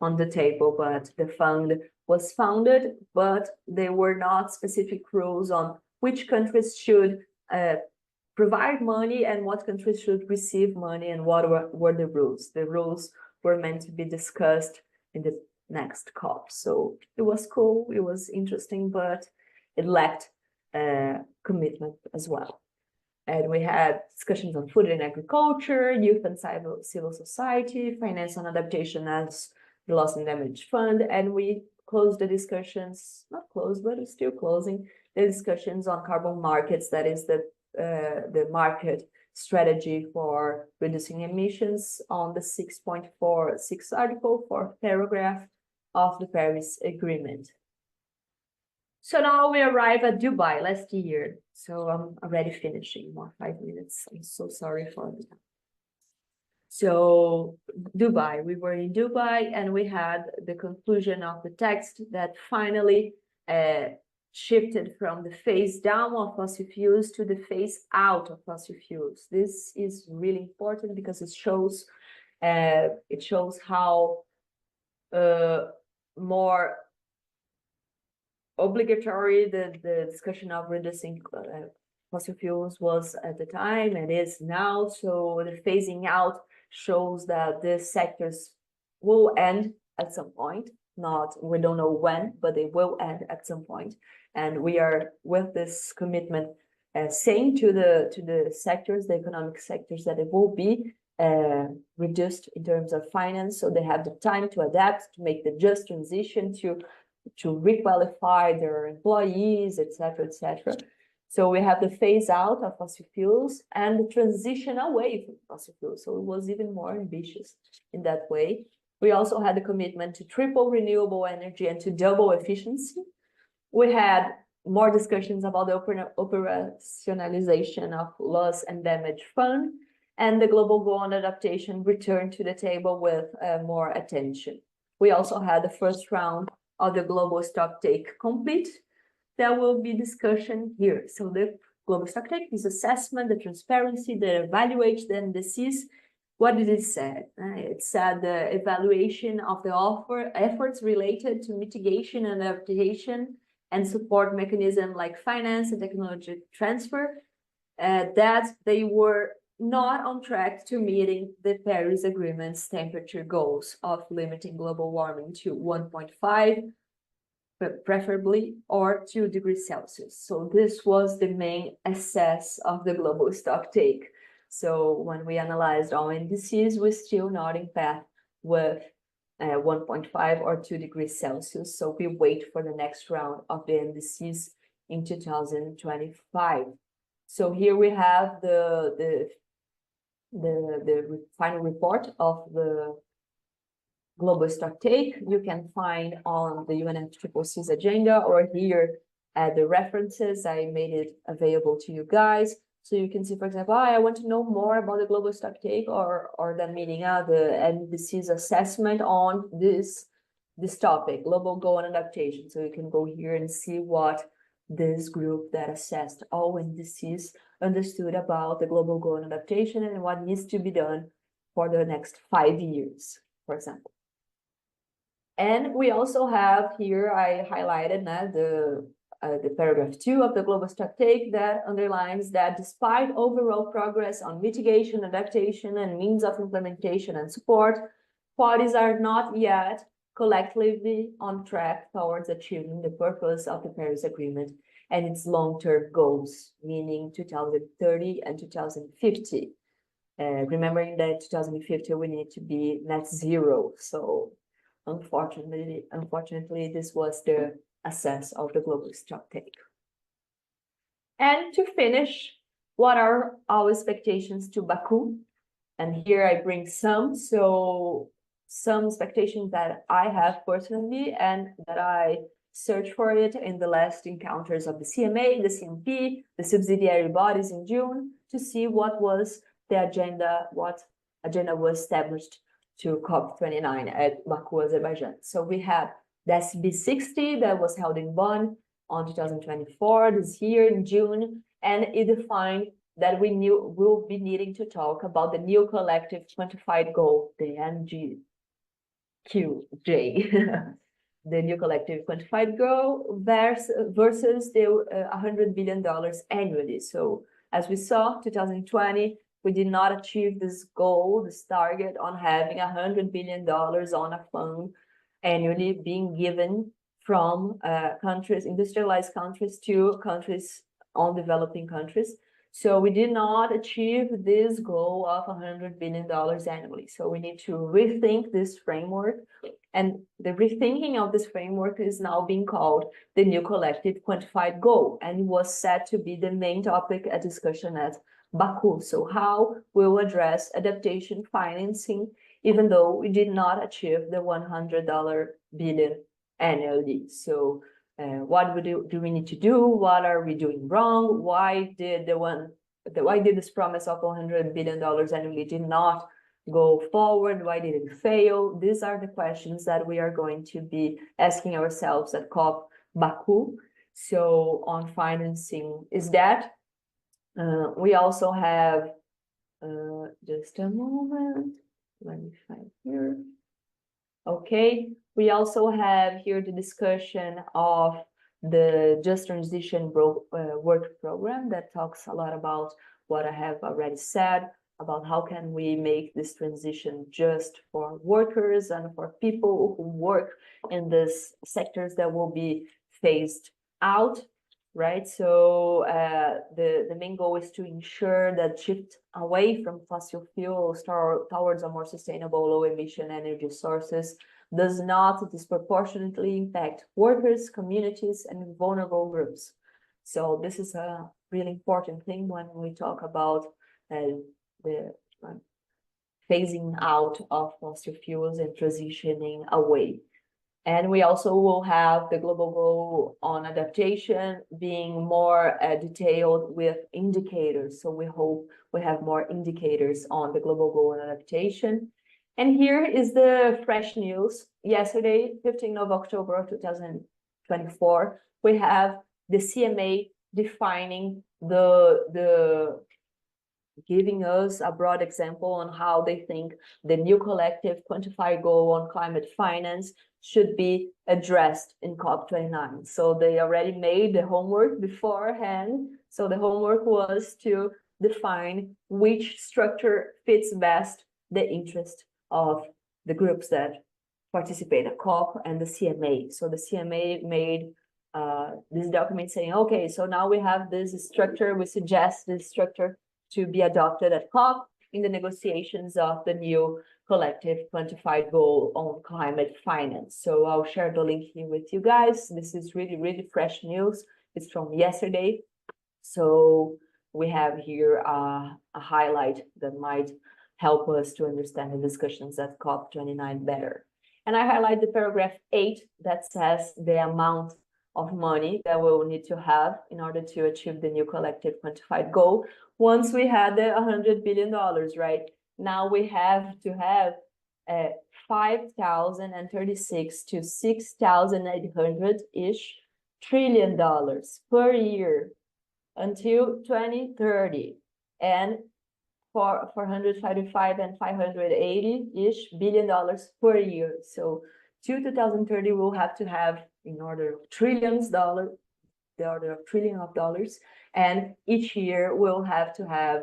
Speaker 2: on the table, but the fund was founded, but there were not specific rules on which countries should provide money and what countries should receive money and what were the rules. The rules were meant to be discussed in the next COP. So it was cool, it was interesting, but it lacked commitment as well. And we had discussions on food and agriculture, youth and civil society, finance and adaptation as the loss and damage fund. And we closed the discussions, not closed, but it's still closing, the discussions on carbon markets, that is the market strategy for reducing emissions on the 6.46 article, 4th paragraph of the Paris Agreement. So now we arrive at Dubai last year. So I'm already finishing, more 5 minutes. I'm so sorry for that. So Dubai, we were in Dubai and we had the conclusion of the text that finally shifted from the phase down of fossil fuels to the phase out of fossil fuels. This is really important because it shows how more obligatory the discussion of reducing fossil fuels was at the time and is now. So the phasing out shows that the sectors will end at some point. We don't know when, but they will end at some point. And we are with this commitment saying to the sectors, the economic sectors, that it will be reduced in terms of finance, so they have the time to adapt, to make the just transition, to requalify their employees, etc., etc. So we have the phase out of fossil fuels and the transition away from fossil fuels. So it was even more ambitious in that way. We also had the commitment to triple renewable energy and to double efficiency. We had more discussions about the operationalization of loss and damage fund, and the global goal on adaptation returned to the table with more attention. We also had the first round of the global stocktake complete. There will be discussion here. So the global stocktake is assessment, the transparency, the evaluation, the indices. What did it say? It said the evaluation of the efforts related to mitigation and adaptation and support mechanism like finance and technology transfer, that they were not on track to meeting the Paris Agreement's temperature goals of limiting global warming to 1.5, preferably, or 2 degrees Celsius. So this was the main assess of the global stocktake. So when we analyzed all indices, we're still not in path with 1.5 or 2 degrees Celsius. So we wait for the next round of the indices in 2025. So here we have the final report of the global stocktake. You can find on the UNFCCC's agenda, or here at the references. I made it available to you guys. So you can see, for example, I want to know more about the global stocktake, or the meaning of the NDC's assessment on this topic, global goal and adaptation. So you can go here and see what this group that assessed all indices understood about the global goal and adaptation and what needs to be done for the next 5 years, for example. And we also have here, I highlighted the paragraph 2 of the global stocktake that underlines that despite overall progress on mitigation, adaptation, and means of implementation and support, parties are not yet collectively on track towards achieving the purpose of the Paris Agreement and its long-term goals, meaning 2030 and 2050. Remembering that 2050 we need to be net zero. So unfortunately, this was the assess of the global stocktake. And to finish, what are our expectations to Baku? And here I bring some expectations that I have personally and that I searched for it in the last encounters of the CMA, the CMP, the subsidiary bodies in June, to see what was the agenda, what agenda was established to COP29 at Baku, Azerbaijan. So we had the SB60 that was held in Bonn on 2024, this year in June, and it defined that we'll be needing to talk about the new collective quantified goal, the NGQJ, the new collective quantified goal versus the $100 billion annually. So as we saw, 2020, we did not achieve this goal, this target on having $100 billion on a fund annually being given from countries, industrialized countries, to countries on developing countries. So we did not achieve this goal of $100 billion annually. So we need to rethink this framework. And the rethinking of this framework is now being called the new collective quantified goal, and was set to be the main topic at discussion at Baku. So how we'll address adaptation financing, even though we did not achieve the $100 billion annually. So what do we need to do? What are we doing wrong? Why did this promise of $100 billion annually did not go forward? Why did it fail? These are the questions that we are going to be asking ourselves at COP Baku. So on financing is that. We also have, just a moment, let me find here. Okay, we also have here the discussion of the Just Transition work program that talks a lot about what I have already said, about how can we make this transition just for workers and for people who work in these sectors that will be phased out, right? So the main goal is to ensure that shift away from fossil fuels towards a more sustainable, low emission energy sources does not disproportionately impact workers, communities, and vulnerable groups. So this is a really important thing when we talk about the phasing out of fossil fuels and transitioning away. And we also will have the global goal on adaptation being more detailed with indicators. So we hope we have more indicators on the global goal on adaptation. And here is the fresh news. Yesterday, 15th of October of 2024, we have the CMA defining giving us a broad example on how they think the new collective quantified goal on climate finance should be addressed in COP29. So they already made the homework beforehand. So the homework was to define which structure fits best the interest of the groups that participate at COP and the CMA. So the CMA made this document saying, okay, so now we have this structure, we suggest this structure to be adopted at COP in the negotiations of the new collective quantified goal on climate finance. So I'll share the link here with you guys. This is really, really fresh news. It's from yesterday. So we have here a highlight that might help us to understand the discussions at COP29 better. And I highlight the paragraph 8 that says the amount of money that we'll need to have in order to achieve the new collective quantified goal. Once we had the $100 billion, right? Now we have to have 5,036 to 6,800-ish trillion dollars per year until 2030, and for 455 and 580-ish billion dollars per year. So to 2030, we'll have to have, in order of trillions dollars, the order of $1 trillion, and each year we'll have to have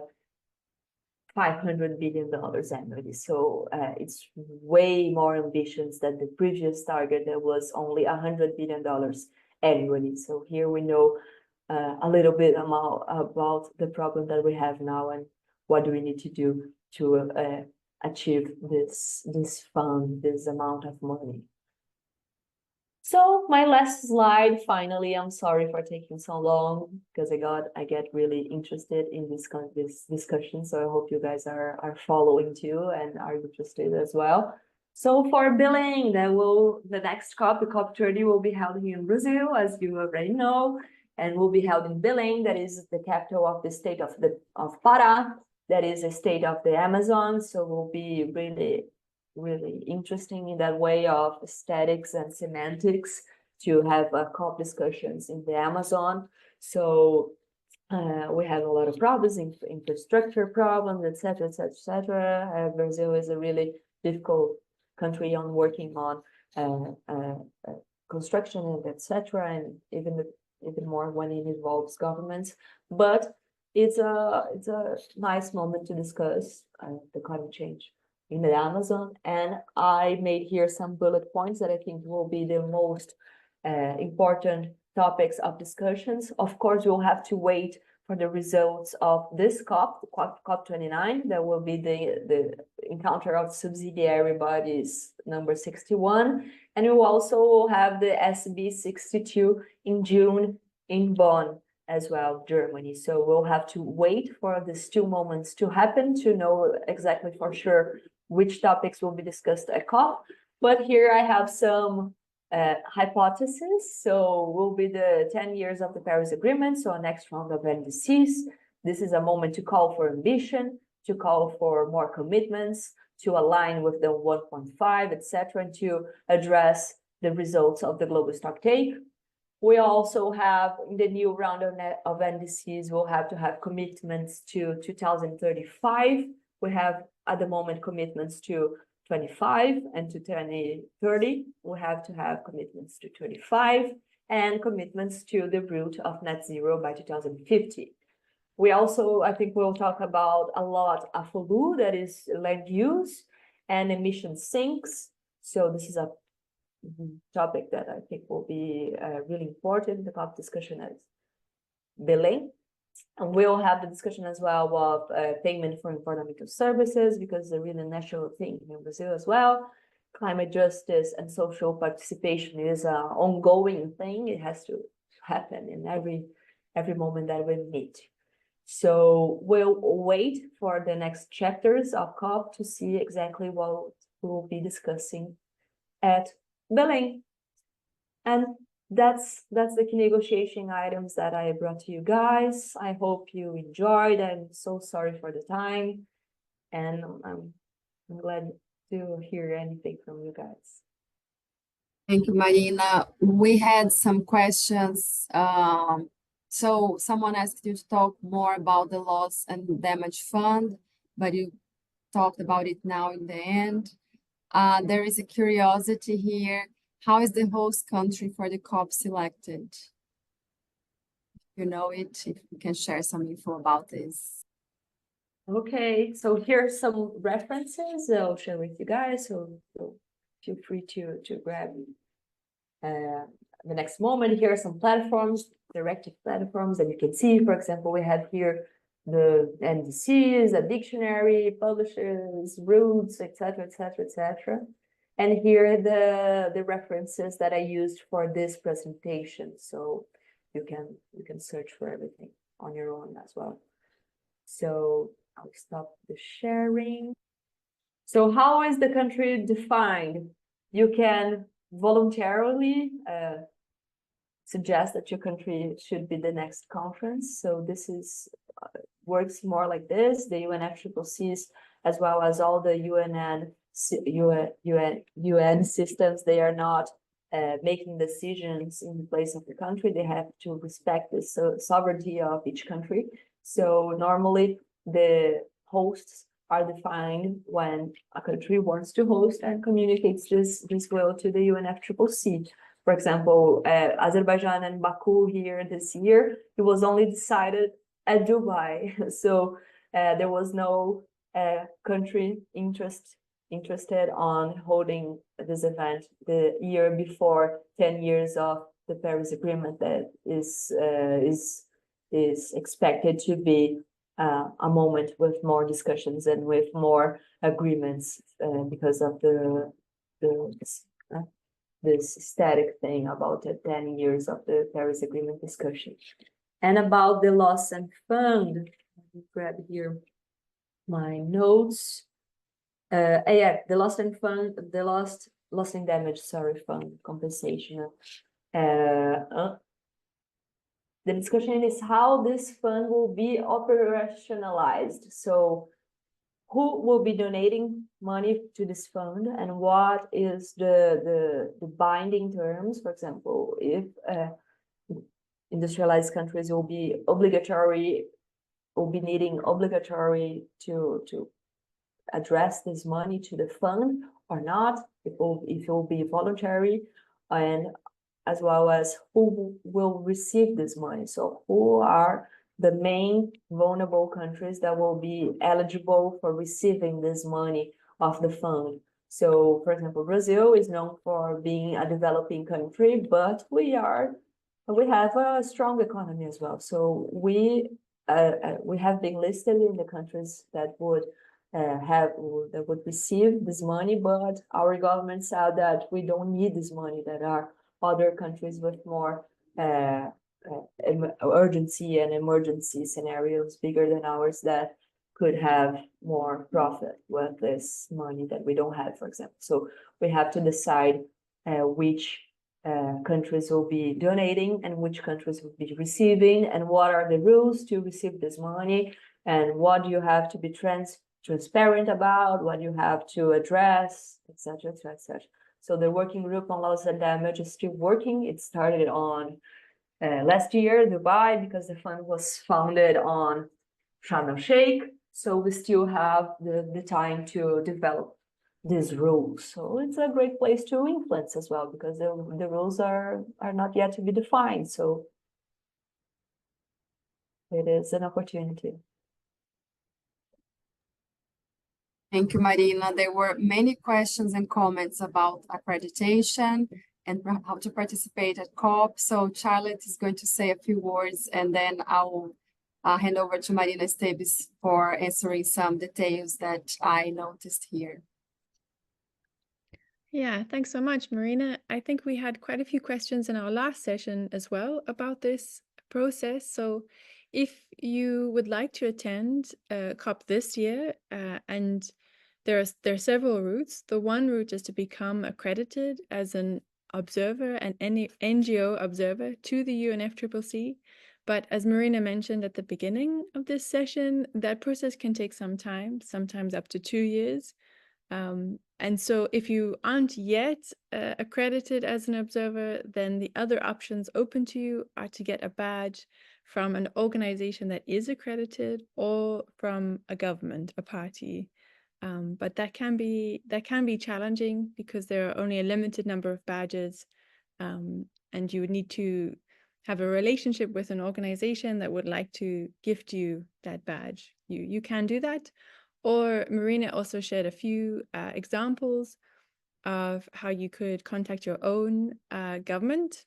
Speaker 2: $500 billion annually. So it's way more ambitious than the previous target that was only $100 billion annually. So here we know a little bit about the problem that we have now and what do we need to do to achieve this fund, this amount of money. So my last slide, finally, I'm sorry for taking so long because I get really interested in this discussion. So I hope you guys are following too and are interested as well. So for billing, the next COP, the COP30 will be held here in Brazil, as you already know, and will be held in Belém, that is the capital of the state of Pará, that is a state of the Amazon. So will be really interesting in that way of aesthetics and semantics to have COP discussions in the Amazon. So we have a lot of problems, infrastructure problems, etc., etc., etc. Brazil is a really difficult country on working on construction and etc., and even more when it involves governments. But it's a nice moment to discuss the climate change in the Amazon, and I made here some bullet points that I think will be the most important topics of discussions. Of course, we'll have to wait for the results of this COP29. That will be the encounter of subsidiary bodies number 61, and we will also have the SB 62 in June in Bonn. as well Germany. So we'll have to wait for these two moments to happen to know exactly for sure which topics will be discussed at COP. But here I have some hypotheses. So will be the 10 years of the Paris Agreement, so a next round of NDCs. This is a moment to call for ambition, to call for more commitments, to align with the 1.5, etc., and to address the results of the global stocktake. We also have, in the new round of NDCs, we'll have to have commitments to 2035. We have, at the moment, commitments to 25 and to 2030. We have to have commitments to 25 and commitments to the route of net zero by 2050. We also, I think we'll talk about a lot AFOLU, that is land use and emission sinks. So this is a topic that I think will be really important in the COP discussion as billing. And we'll have the discussion as well of payment for environmental services, because it's a really national thing in Brazil as well. Climate justice and social participation is an ongoing thing. It has to happen in every moment that we meet. So we'll wait for the next chapters of COP to see exactly what we'll be discussing at Belém. And that's the key negotiation items that I brought to you guys. I hope you enjoyed. I'm so sorry for the time, and I'm glad to hear anything from you guys.
Speaker 3: Thank you, Marina. We had some questions. So someone asked you to talk more about the loss and damage fund, but you talked about it now in the end. There is a curiosity here. How is the host country for the COP selected? You know it, if you can share some info about this.
Speaker 2: Okay, so here's some references I'll share with you guys, so feel free to grab the next moment. Here are some platforms, directive platforms that you can see. For example, we have here the NDCs, a dictionary, publishers, routes, etc., etc., etc. And here are the references that I used for this presentation. So you can search for everything on your own as well. So I'll stop the sharing. So how is the country defined? You can voluntarily suggest that your country should be the next conference. So this is works more like this. The UNFCCC, as well as all the UN systems, they are not making decisions in place of the country. They have to respect the sovereignty of each country. So normally the hosts are defined when a country wants to host and communicates this will to the UNFCCC. For example, Azerbaijan and Baku here this year, it was only decided at Dubai. So there was no country interested on holding this event the year before 10 years of the Paris Agreement that is expected to be a moment with more discussions and with more agreements because of this static thing about the 10 years of the Paris Agreement discussion. And about the loss and fund, let me grab here my notes. Yeah, the loss and fund, the loss and damage, fund compensation. The discussion is how this fund will be operationalized. So who will be donating money to this fund, and what is the binding terms? For example, if industrialized countries will be needing obligatory to address this money to the fund or not, if it will be voluntary, and as well as who will receive this money. So who are the main vulnerable countries that will be eligible for receiving this money of the fund? So, for example, Brazil is known for being a developing country, but we have a strong economy as well. So we have been listed in the countries that would receive this money, but our government said that we don't need this money. There are other countries with more urgency and emergency scenarios bigger than ours that could have more profit with this money that we don't have, for example. So we have to decide which countries will be donating and which countries will be receiving, and what are the rules to receive this money, and what you have to be transparent about, what you have to address, etc., etc., etc. So the working group on loss and damage is still working. It started on last year, Dubai, because the fund was founded on Sharm el-Sheikh. So we still have the time to develop these rules. So it's a great place to influence as well, because the rules are not yet to be defined. So it is an opportunity.
Speaker 3: Thank you, Marina. There were many questions and comments about accreditation and how to participate at COP. So Charlotte is going to say a few words, and then I'll hand over to Marina Esteves for answering some details that I noticed here.
Speaker 1: Yeah, thanks so much, Marina. I think we had quite a few questions in our last session as well about this process. So if you would like to attend COP this year, and there are several routes. The one route is to become accredited as an observer and any NGO observer to the UNFCCC. But as Marina mentioned at the beginning of this session, that process can take some time, sometimes up to 2 years. And so if you aren't yet accredited as an observer, then the other options open to you are to get a badge from an organization that is accredited or from a government, a party. But that can be challenging because there are only a limited number of badges, and you would need to have a relationship with an organization that would like to gift you that badge. You can do that. Or Marina also shared a few examples of how you could contact your own government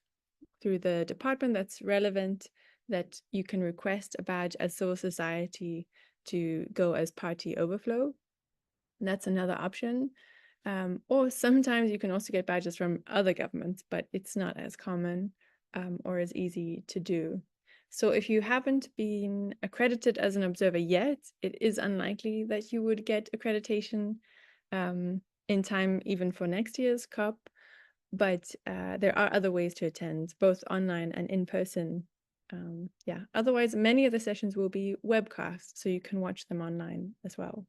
Speaker 1: through the department that's relevant, that you can request a badge as civil society to go as party overflow. And that's another option. Or sometimes you can also get badges from other governments, but it's not as common or as easy to do. So if you haven't been accredited as an observer yet, it is unlikely that you would get accreditation in time even for next year's COP. But there are other ways to attend, both online and in person. Yeah, otherwise many of the sessions will be webcast, so you can watch them online as well.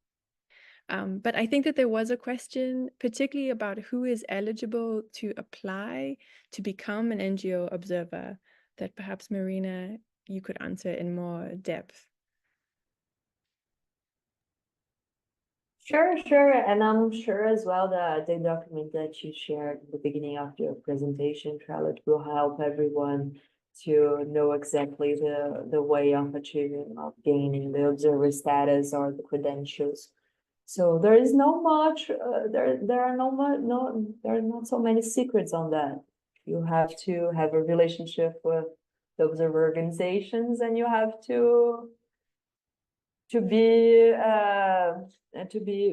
Speaker 1: But I think that there was a question, particularly about who is eligible to apply to become an NGO observer, that perhaps Marina, you could answer in more depth.
Speaker 2: Sure. And I'm sure as well that the document that you shared at the beginning of your presentation, Charlotte, will help everyone to know exactly the way of achieving, of gaining the observer status or the credentials. So there is no much, there are not so many secrets on that. You have to have a relationship with the observer organizations, and you have to be,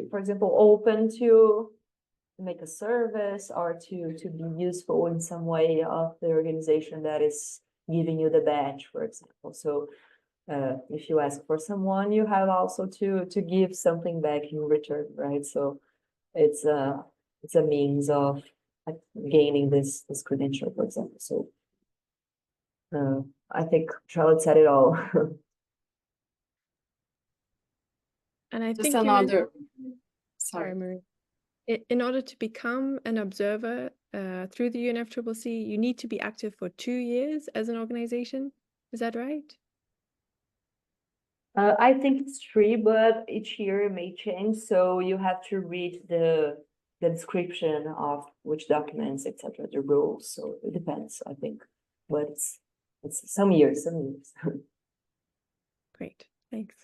Speaker 2: for example, open to make a service or to be useful in some way of the organization that is giving you the badge, for example. So if you ask for someone, you have also to give something back in return, right? So it's a means of gaining this credential, for example. So I think Charlotte said it all.
Speaker 1: And I
Speaker 3: Just
Speaker 1: think
Speaker 3: another,
Speaker 1: sorry, Marie. In order to become an observer through the UNFCCC, you need to be active for 2 years as an organization. Is that right?
Speaker 2: I think it's 3, but each year it may change. So you have to read the description of which documents, etc., the rules. So it depends, I think, but it's some years.
Speaker 1: Great, thanks.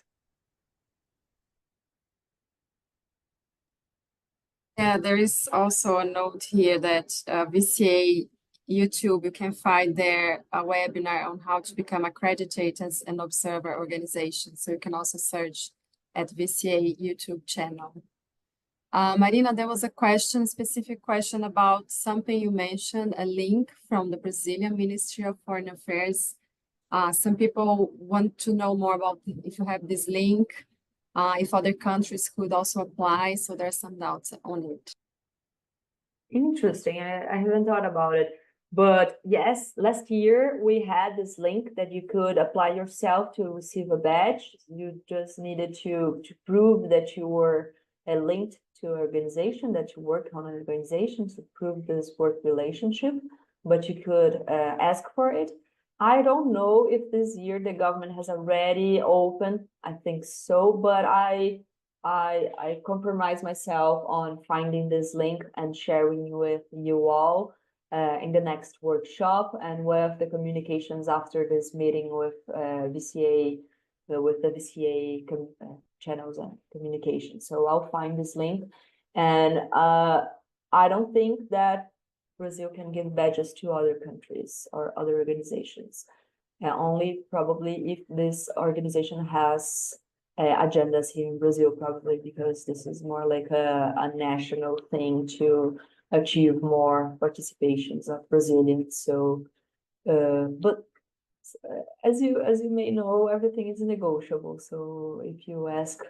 Speaker 3: Yeah, there is also a note here that VCA YouTube, you can find there a webinar on how to become accredited as an observer organization. So you can also search at VCA YouTube channel. Marina, there was a specific question about something you mentioned, a link from the Brazilian Ministry of Foreign Affairs Some people want to know more about if you have this link, if other countries could also apply. So there's some doubts on it.
Speaker 2: Interesting. I haven't thought about it. But yes, last year we had this link that you could apply yourself to receive a badge. You just needed to prove that you were linked to an organization, that you worked on an organization to prove this work relationship, but you could ask for it. I don't know if this year the government has already opened. I think so, but I compromise myself on finding this link and sharing with you all in the next workshop and with the communications after this meeting with VCA, with the VCA channels and communication. So I'll find this link. And I don't think that Brazil can give badges to other countries or other organizations. Only probably if this organization has agendas here in Brazil, probably because this is more like a national thing to achieve more participations of Brazilians. So, but as you may know, everything is negotiable. So if you ask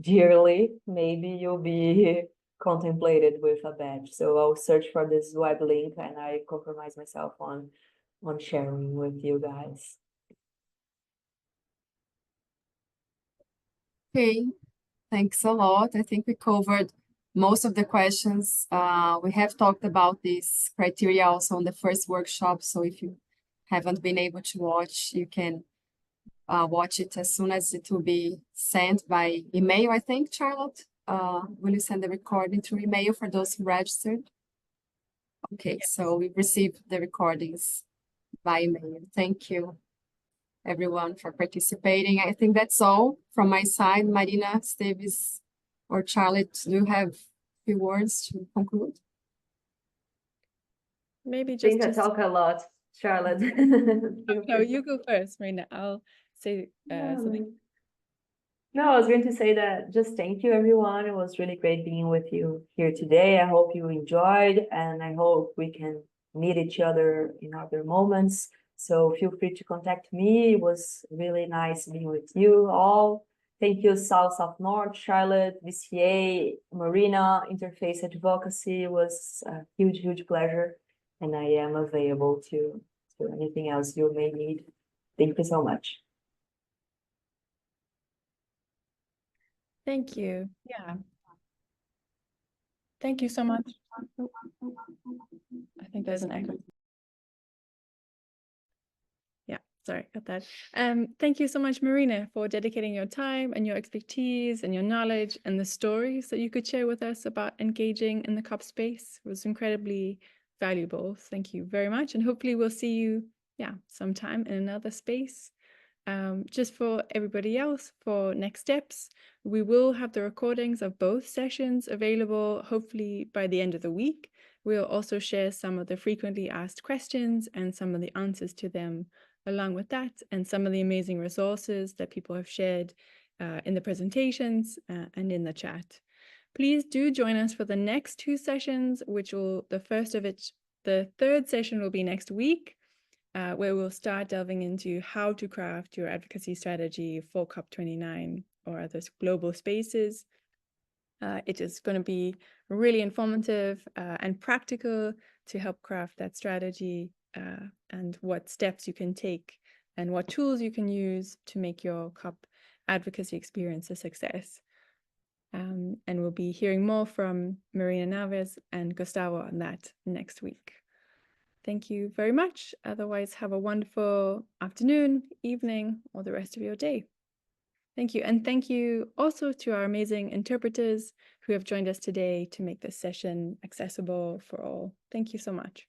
Speaker 2: dearly, maybe you'll be contemplated with a badge. So I'll search for this web link and I compromise myself on sharing with you guys.
Speaker 3: Okay, thanks a lot. I think we covered most of the questions. We have talked about this criteria also on the first workshop. So if you haven't been able to watch, you can watch it as soon as it will be sent by email, I think, Charlotte. Will you send the recording through email for those who registered? Okay, so we received the recordings by email. Thank you, everyone, for participating. I think that's all from my side. Marina, Esteves, or Charlotte, do you have a few words to conclude?
Speaker 1: Maybe
Speaker 2: I
Speaker 1: just
Speaker 2: think I talk a lot, Charlotte.
Speaker 1: no, you go first, Marina. I'll say something.
Speaker 2: No, I was going to say that just thank you, everyone. It was really great being with you here today. I hope you enjoyed, and I hope we can meet each other in other moments. So feel free to contact me. It was really nice being with you all. Thank you, South, South, North, Charlotte, VCA, Marina, Interface Advocacy. It was a huge, huge pleasure. And I am available to anything else you may need. Thank you so much.
Speaker 1: Thank you. Yeah. Thank you so much. I think there's an echo. Yeah, sorry about that. Thank you so much, Marina, for dedicating your time and your expertise and your knowledge and the stories that you could share with us about engaging in the COP space. It was incredibly valuable. Thank you very much. And hopefully we'll see you, sometime in another space. Just for everybody else, for next steps, we will have the recordings of both sessions available hopefully by the end of the week. We'll also share some of the frequently asked questions and some of the answers to them along with that, and some of the amazing resources that people have shared in the presentations and in the chat. Please do join us for the next two sessions, the third session will be next week. Where we'll start delving into how to craft your advocacy strategy for COP29 or other global spaces. It is going to be really informative and practical to help craft that strategy and what steps you can take and what tools you can use to make your COP advocacy experience a success. And we'll be hearing more from Marina Naves and Gustavo on that next week. Thank you very much. Otherwise, have a wonderful afternoon, evening, or the rest of your day. Thank you. And thank you also to our amazing interpreters who have joined us today to make this session accessible for all. Thank you so much.